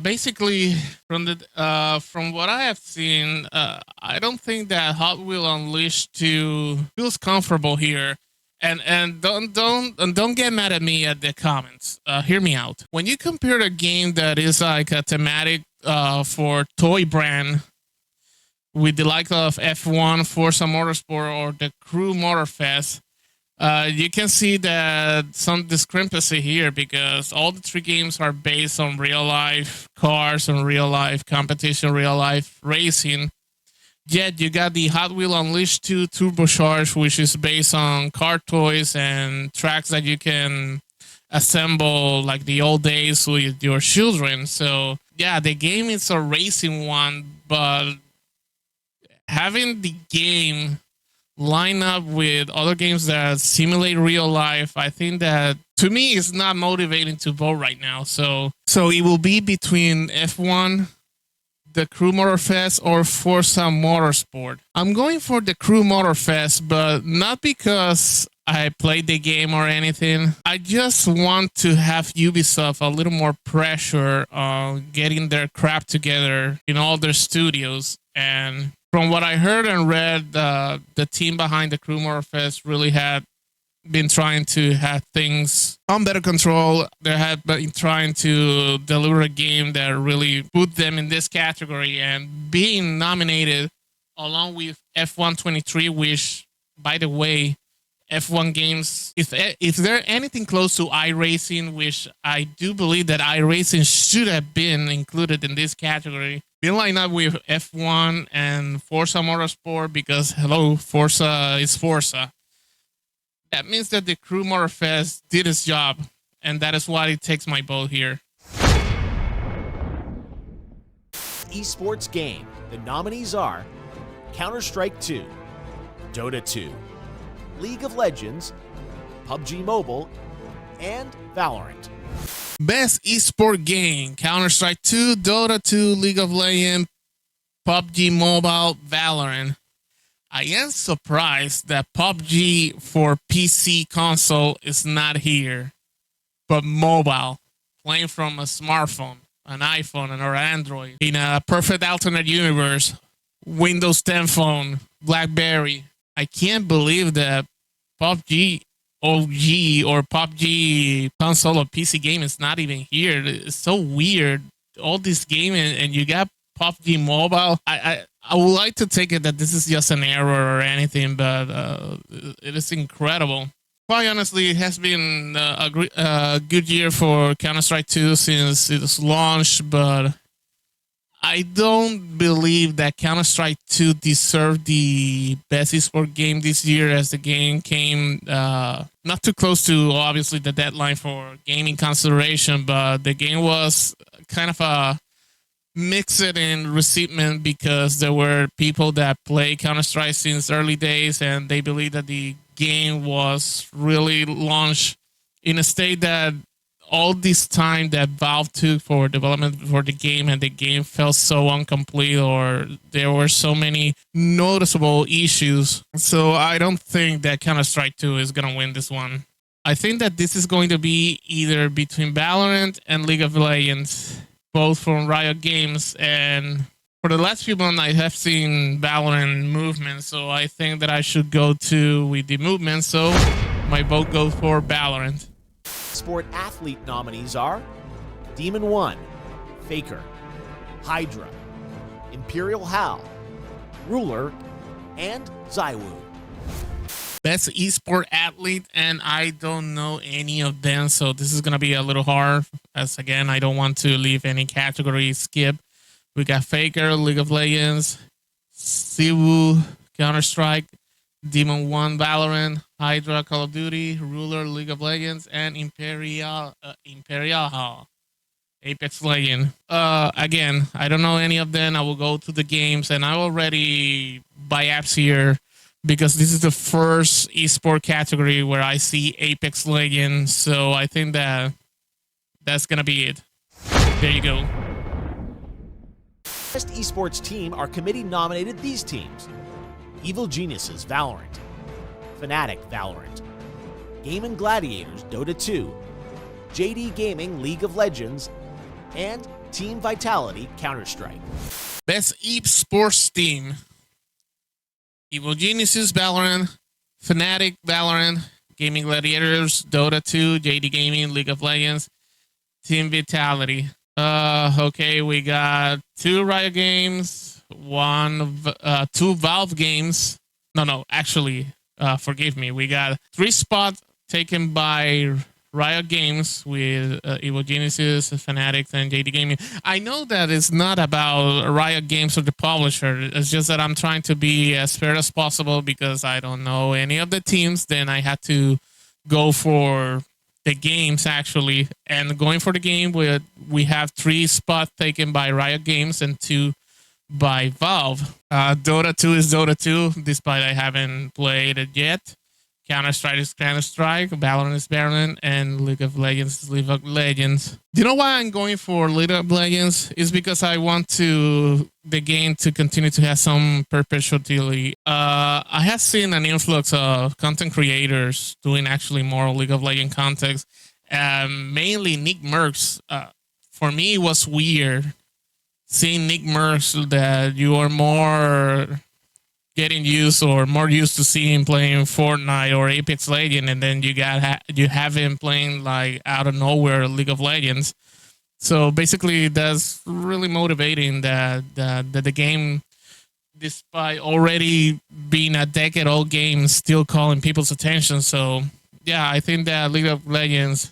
basically, from what I have seen, I don't think that Hot Wheels Unleashed 2 feels comfortable here. And don't get mad at me at the comments. Hear me out. When you compare a game that is like a thematic for toy brand with the like of F1, Forza Motorsport, or the Crew Motorfest, you can see that some discrepancy here, because all the three games are based on real life cars, on real life competition, real life racing. Yet you got the Hot Wheels Unleashed 2 Turbocharged, which is based on car toys and tracks that you can assemble like the old days with your children. So yeah, the game is a racing one, but having the game line up with other games that simulate real life, I think that to me is not motivating to vote right now. So it will be between F1, the Crew Motorfest, or Forza Motorsport. I'm going for the Crew Motorfest, but not because I played the game or anything. I just want to have Ubisoft a little more pressure on getting their crap together in all their studios. And from what I heard and read, the team behind the Crew Motorfest really had been trying to have things on better control. They had been trying to deliver a game that really put them in this category, and being nominated along with F123, which, by the way, F1 games, if they're anything close to iRacing, which I do believe that iRacing should have been included in this category, being lined up with F1 and Forza Motorsport, because hello, Forza is Forza. That means that the Crew Motorfest did its job, and that is why it takes my vote here. Esports game. The nominees are Counter-Strike 2, Dota 2, League of Legends, PUBG Mobile, and Valorant. Best esport game: Counter-Strike 2, Dota 2, League of Legends, PUBG Mobile, Valorant. I am surprised that PUBG for PC console is not here, but mobile, playing from a smartphone, an iPhone, or Android, in a perfect alternate universe, Windows 10 phone, BlackBerry. I can't believe that PUBG OG or PUBG console or PC game is not even here. It's so weird. All this game and you got PUBG Mobile. I would like to take it that this is just an error or anything, but it is incredible. Quite honestly, it has been a good year for Counter-Strike 2 since its launch, but I don't believe that Counter-Strike 2 deserved the best esport game this year, as the game came not too close to, obviously, the deadline for gaming consideration, but the game was kind of a mix it in receivement, because there were people that play Counter-Strike since early days, and they believe that the game was really launched in a state that all this time that Valve took for development for the game, and the game felt so incomplete, or there were so many noticeable issues. So I don't think that Counter-Strike 2 is going to win this one. I think that this is going to be either between Valorant and League of Legends, both from Riot Games, and for the last few months I have seen Valorant movement, so I think that I should go with the movement, so my vote goes for Valorant. Sport athlete nominees are Demon One, Faker, Hydra, Imperial Hal, Ruler, and Zywoo. Best esport athlete, and I don't know any of them, so this is gonna be a little hard, as again I don't want to leave any category skip. We got Faker, League of Legends, Siwu, Counter-Strike, Demon 1 Valorant, Hydra Call of Duty, Ruler League of Legends, and Imperial Apex Legend. Again, I don't know any of them. I will go to the games, and I already buy apps here because this is the first esport category where I see Apex Legends. So I think that that's gonna be it. There you go. Best esports team, our committee nominated these teams: Evil Geniuses Valorant, Fnatic Valorant, Game & Gladiators Dota 2, JD Gaming League of Legends, and Team Vitality Counter-Strike. Best esports team: Evil Geniuses Valorant, Fnatic Valorant, Gaming Gladiators Dota 2, JD Gaming League of Legends, Team Vitality. Okay, we got 2 Riot games, 2 Valve games. No, actually, forgive me. We got 3 spots taken by Riot Games with Evil Geniuses, Fanatics, and JD Gaming. I know that it's not about Riot Games or the publisher. It's just that I'm trying to be as fair as possible because I don't know any of the teams. Then I had to go for the games, actually. And going for the game, we have 3 spots taken by Riot Games and 2 by Valve. Dota 2 is Dota 2, despite I haven't played it yet. Counter-Strike is Counter-Strike, Valorant is Valorant, and League of Legends is League of Legends. Do you know why I'm going for League of Legends? It's because I want the game to continue to have some perpetuity. I have seen an influx of content creators doing actually more League of Legends content, mainly Nick Merckx. For me, it was weird seeing Nick Merckx that you are more getting used or more used to seeing playing Fortnite or Apex Legends, and then you have him playing like out of nowhere League of Legends. So basically, that's really motivating that the game, despite already being a decade-old game, is still calling people's attention. So yeah, I think that League of Legends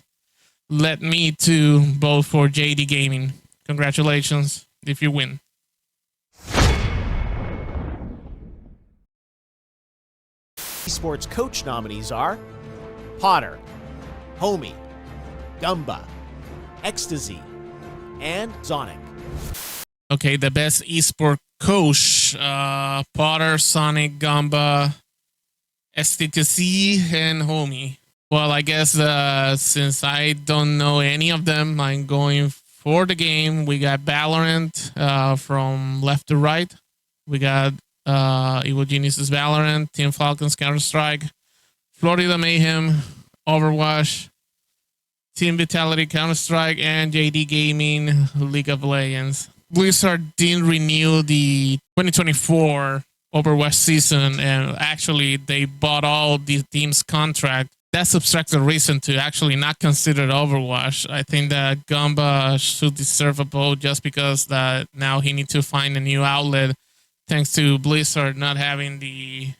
led me to vote for JD Gaming. Congratulations if you win. Esports coach nominees are Potter, Homie, Gumba, Ecstasy, and Sonic. Okay, the best esport coach: Potter, Sonic, Gumba, Ecstasy, and Homie. Well, I guess since I don't know any of them, I'm going for the game. We got Valorant from left to right. We got Evil Geniuses Valorant, Team Falcons Counter-Strike, Florida Mayhem Overwatch, Team Vitality Counter-Strike, and JD Gaming League of Legends. Blizzard didn't renew the 2024 Overwatch season, and actually they bought all the team's contract. That subtracts the reason to actually not consider Overwatch. I think that Gumba should deserve a vote just because that now he needs to find a new outlet, thanks to Blizzard not having the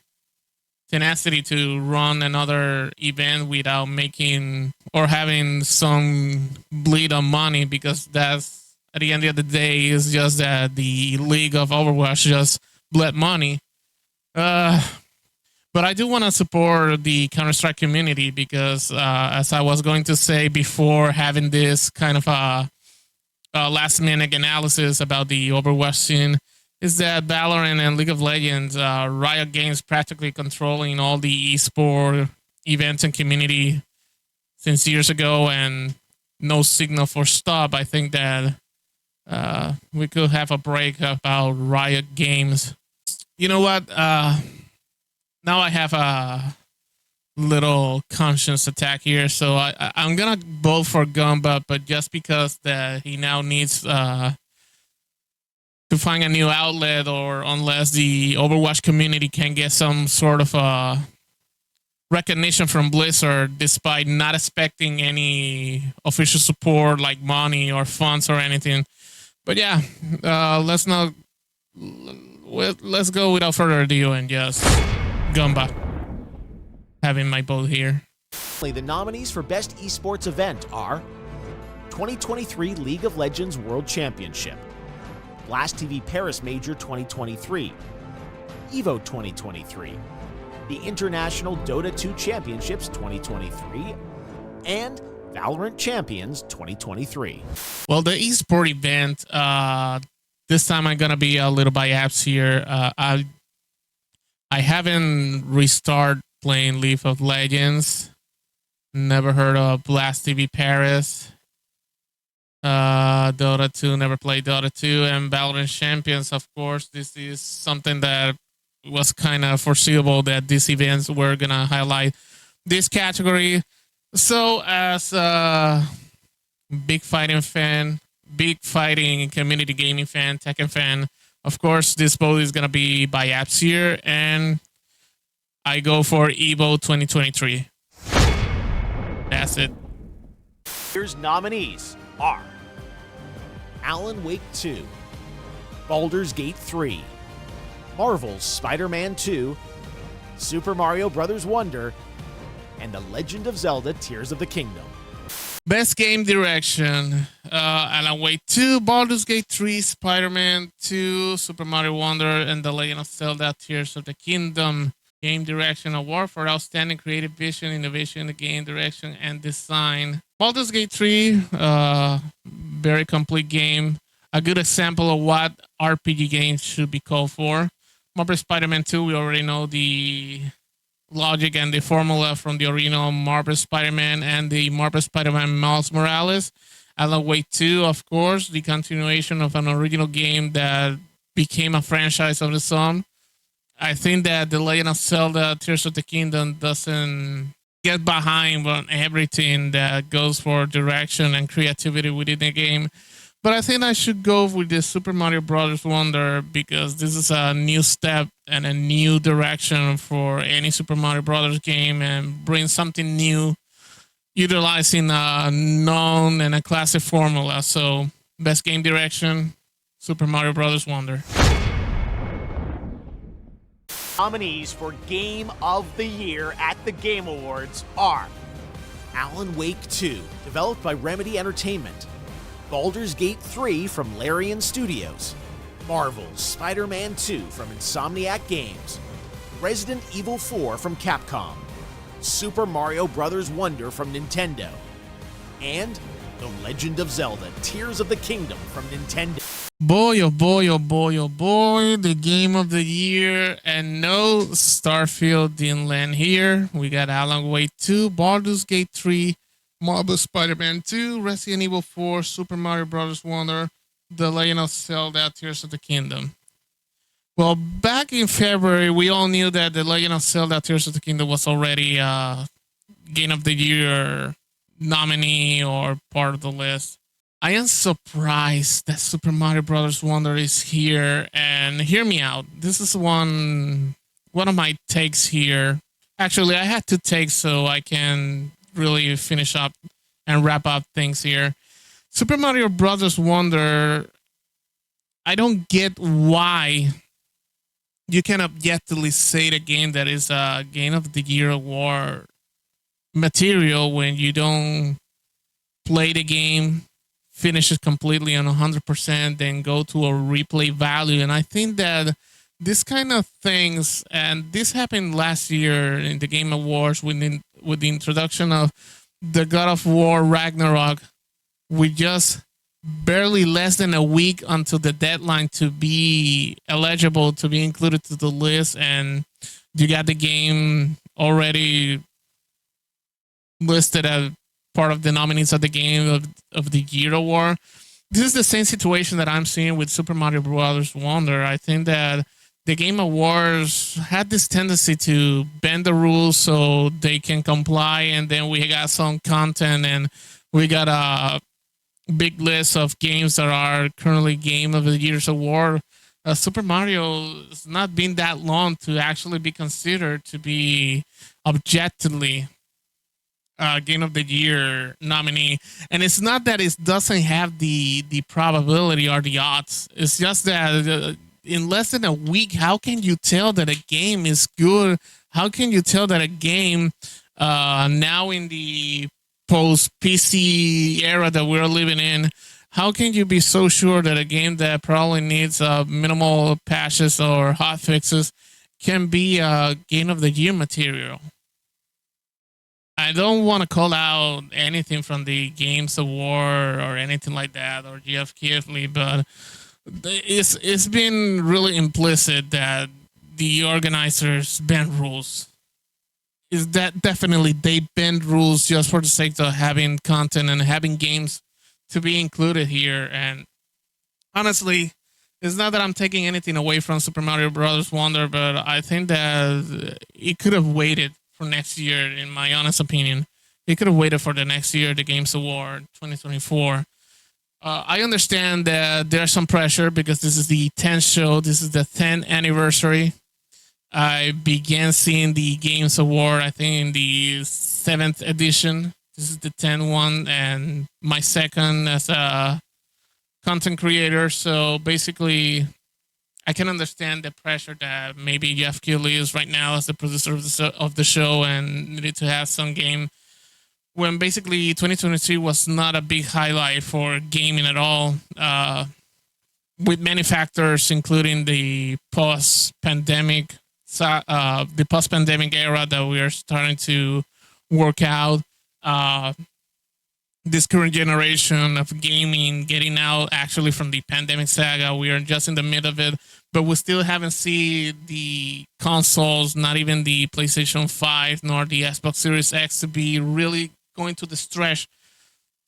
tenacity to run another event without making or having some bleed on money, because that's, at the end of the day, is just that the League of Overwatch just bled money. But I do want to support the Counter-Strike community because, as I was going to say before, having this kind of a last-minute analysis about the Overwatch scene, is that Valorant and League of Legends, Riot Games practically controlling all the esport events and community since years ago, and no signal for stop. I think that we could have a break about Riot Games. You know what? Now I have a little conscience attack here, so I'm gonna vote for Gumba, but just because that he now needs to find a new outlet, or unless the Overwatch community can get some sort of recognition from Blizzard, despite not expecting any official support like money or funds or anything. But yeah, let's go without further ado and just Gumba having my vote here. The nominees for Best Esports Event are 2023 League of Legends World Championship, Blast TV Paris Major 2023, EVO 2023, the International Dota 2 Championships 2023, and Valorant Champions 2023. Well, the esport event, this time I'm going to be a little biased here. I haven't restarted playing League of Legends. Never heard of Blast TV Paris. Dota 2, never played Dota 2, and Valorant Champions, of course. This is something that was kind of foreseeable that these events were going to highlight this category. So, as a big fighting fan, big fighting community gaming fan, Tekken fan, of course, this vote is going to be by apps here, and I go for EVO 2023. That's it. Here's nominees are Alan Wake 2, Baldur's Gate 3, Marvel's Spider-Man 2, Super Mario Bros. Wonder, and The Legend of Zelda Tears of the Kingdom. Best game direction, Alan Wake 2, Baldur's Gate 3, Spider-Man 2, Super Mario Wonder, and The Legend of Zelda Tears of the Kingdom. Game Direction Award for Outstanding Creative Vision, Innovation in the Game Direction, and Design. Baldur's Gate 3, very complete game. A good example of what RPG games should be called for. Marvel Spider-Man 2, we already know the logic and the formula from the original Marvel Spider-Man and the Marvel Spider-Man Miles Morales. Alan Wake 2, of course, the continuation of an original game that became a franchise of its own. I think that The Legend of Zelda Tears of the Kingdom doesn't get behind on everything that goes for direction and creativity within the game. But I think I should go with the Super Mario Bros. Wonder because this is a new step and a new direction for any Super Mario Bros. Game and bring something new, utilizing a known and a classic formula. So, best game direction, Super Mario Bros. Wonder. Nominees for Game of the Year at the Game Awards are Alan Wake 2, developed by Remedy Entertainment, Baldur's Gate 3 from Larian Studios, Marvel's Spider-Man 2 from Insomniac Games, Resident Evil 4 from Capcom, Super Mario Bros. Wonder from Nintendo, and The Legend of Zelda Tears of the Kingdom from Nintendo. Boy, oh boy, oh boy, oh boy, the game of the year, and no, Starfield didn't land here. We got Alan Wake 2, Baldur's Gate 3, Marvel Spider-Man 2, Resident Evil 4, Super Mario Bros. Wonder, The Legend of Zelda Tears of the Kingdom. Well, back in February, we all knew that The Legend of Zelda Tears of the Kingdom was already Game of the Year nominee or part of the list. I am surprised that Super Mario Bros. Wonder is here, and hear me out. This is one of my takes here. Actually, I had to take so I can really finish up and wrap up things here. Super Mario Bros. Wonder, I don't get why you can objectively say the game that is a Game of the Year award material when you don't play the game, finish it completely on 100%, then go to a replay value. And I think that this kind of things, and this happened last year in the Game Awards with the introduction of the God of War Ragnarok, with just barely less than a week until the deadline to be eligible to be included to the list, and you got the game already listed as part of the nominees of the Game of the Year award. This is the same situation that I'm seeing with Super Mario Bros. Wonder. I think that the Game Awards had this tendency to bend the rules so they can comply, and then we got some content and we got a big list of games that are currently Game of the Year's award. Super Mario has not been that long to actually be considered to be objectively Game of the Year nominee. And it's not that it doesn't have the probability or the odds. It's just that in less than a week, how can you tell that a game is good? How can you tell that a game now in the post-PC era that we're living in, how can you be so sure that a game that probably needs minimal patches or hot fixes can be a Game of the Year material. I don't want to call out anything from the Games Award or anything like that or Geoff Keighley, but it's been really implicit that the organizers bend rules. Is that definitely they bend rules just for the sake of having content and having games to be included here. And honestly, it's not that I'm taking anything away from Super Mario Brothers Wonder, but I think that it could have waited for next year. In my honest opinion, it could have waited for the next year, the Games Award 2024. I understand that there's some pressure because this is the 10th show. This is the 10th anniversary. I began seeing the Games Award, I think, in the 7th edition. This is the 10th one, and my second as a content creator. So basically, I can understand the pressure that maybe Geoff Keighley is right now as the producer of the show and needed to have some game when basically 2023 was not a big highlight for gaming at all, with many factors, including the post-pandemic era that we are starting to work out. This current generation of gaming getting out actually from the pandemic saga. We are just in the middle of it, but we still haven't seen the consoles, not even the PlayStation 5 nor the Xbox Series X, to be really going to the stretch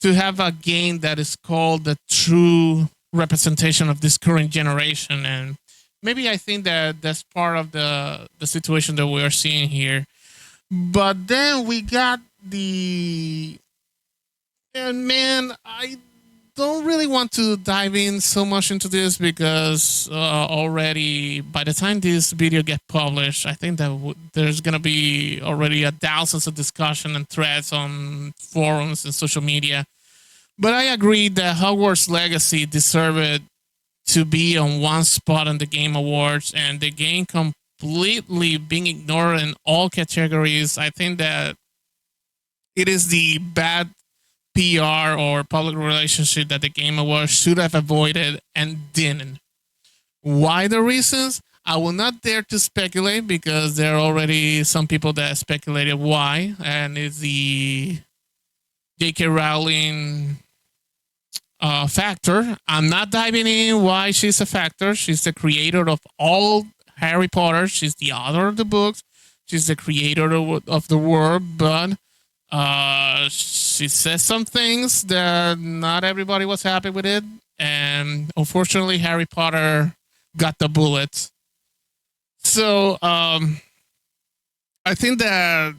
to have a game that is called the true representation of this current generation. And maybe I think that that's part of the situation that we are seeing here. But then we got and man, I don't really want to dive in so much into this because already by the time this video gets published, I think that there's going to be already thousands of discussion and threads on forums and social media. But I agree that Hogwarts Legacy deserved to be on one spot on the Game Awards, and the game completely being ignored in all categories. I think that it is the bad PR or public relationship that the Game Awards should have avoided and didn't. Why the reasons? I will not dare to speculate because there are already some people that speculated why, and it's the J.K. Rowling factor. I'm not diving in why she's a factor. She's the creator of all Harry Potter. She's the author of the books. She's the creator of the world, but she says some things that not everybody was happy with it, and unfortunately Harry Potter got the bullet. So I think that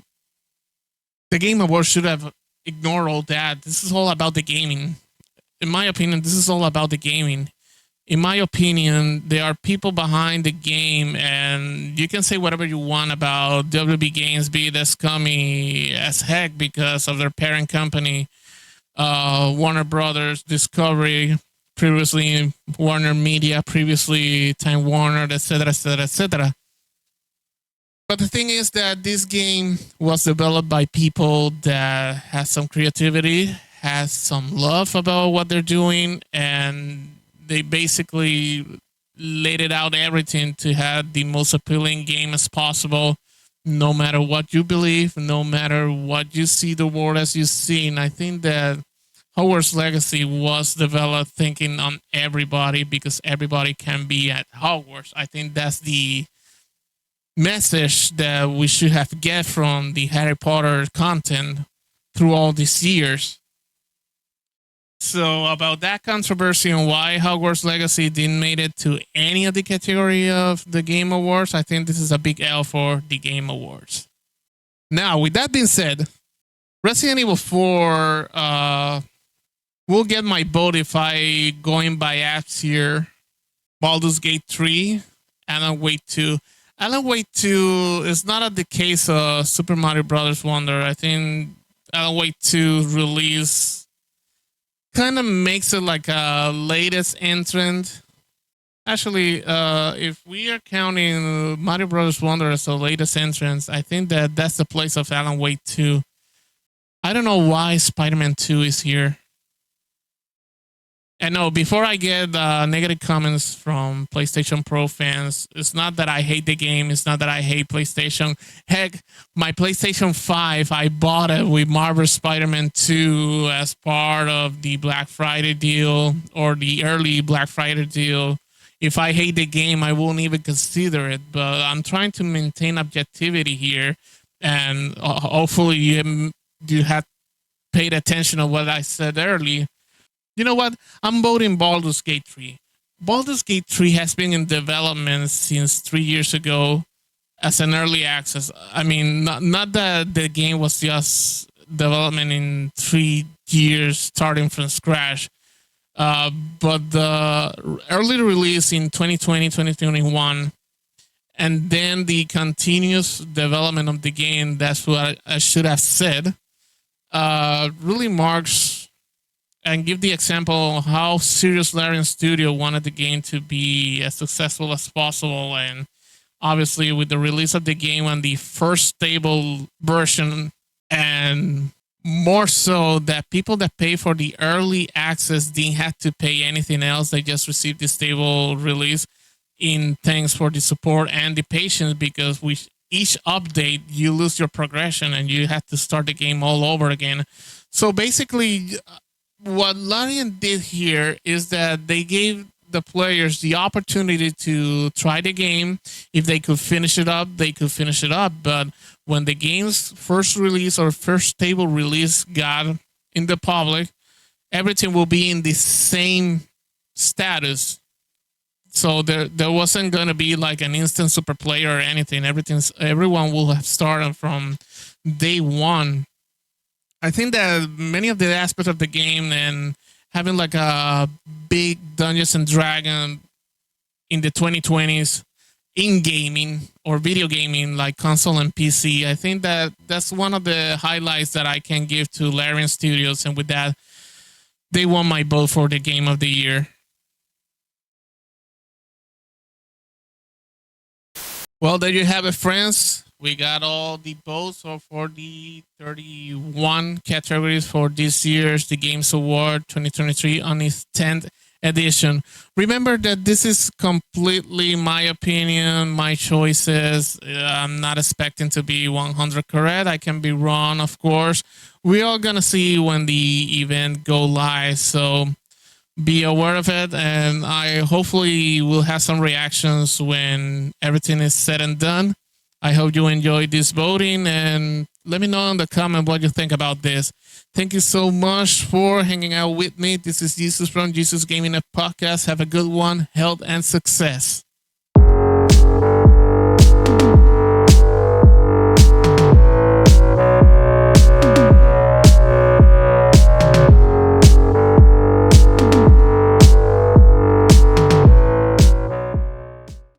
the Game Awards should have ignored all that. This is all about the gaming. In my opinion, this is all about the gaming. In my opinion, there are people behind the game, and you can say whatever you want about WB Games being as scummy as heck because of their parent company, Warner Brothers, Discovery, previously Warner Media, previously Time Warner, etc., etc., etc. But the thing is that this game was developed by people that has some creativity, has some love about what they're doing, and they basically laid it out everything to have the most appealing game as possible, no matter what you believe, no matter what you see the world as you see. And I think that Hogwarts Legacy was developed thinking on everybody because everybody can be at Hogwarts. I think that's the message that we should have get from the Harry Potter content through all these years. So about that controversy and why Hogwarts Legacy didn't make it to any of the category of the Game Awards, I think this is a big L for the Game Awards. Now, with that being said, Resident Evil 4 will get my vote if I going by apps here. Baldur's Gate 3, Alan Wake 2. Alan Wake 2 is not the case of Super Mario Brothers Wonder. I think Alan Wake 2 release kind of makes it like a latest entrant. Actually, if we are counting Mario Brothers Wonder as the latest entrance, I think that that's the place of Alan Wake 2. I don't know why Spider-Man 2 is here. And no, before I get negative comments from PlayStation Pro fans, it's not that I hate the game. It's not that I hate PlayStation. Heck, my PlayStation 5, I bought it with Marvel Spider-Man 2 as part of the Black Friday deal or the early Black Friday deal. If I hate the game, I won't even consider it. But I'm trying to maintain objectivity here. And hopefully you had paid attention to what I said earlier. You know what? I'm voting Baldur's Gate 3. Baldur's Gate 3 has been in development since 3 years ago as an early access. I mean, not that the game was just development in 3 years starting from scratch, but the early release in 2020, 2021, and then the continuous development of the game, that's what I should have said, really marks and give the example of how serious Larian Studio wanted the game to be as successful as possible. And obviously with the release of the game on the first stable version, and more so that people that pay for the early access didn't have to pay anything else. They just received the stable release in thanks for the support and the patience, because with each update you lose your progression and you have to start the game all over again. So basically, what Larian did here is that they gave the players the opportunity to try the game. If they could finish it up, they could finish it up. But when the game's first release or first stable release got in the public, everything will be in the same status. So there wasn't going to be like an instant super player or anything. Everyone will have started from day one. I think that many of the aspects of the game and having like a big Dungeons and Dragons in the 2020s in gaming or video gaming, like console and PC, I think that that's one of the highlights that I can give to Larian Studios. And with that, they won my vote for the game of the year. Well, there you have it, friends. We got all the votes for the 31 categories for this year's The Games Award 2023 on its 10th edition. Remember that this is completely my opinion, my choices. I'm not expecting to be 100 correct. I can be wrong, of course. We're all going to see when the event go live. So be aware of it, and I hopefully will have some reactions when everything is said and done. I hope you enjoyed this voting, and let me know in the comment what you think about this. Thank you so much for hanging out with me. This is Jesus from Jesus Gaming Podcast. Have a good one, health and success.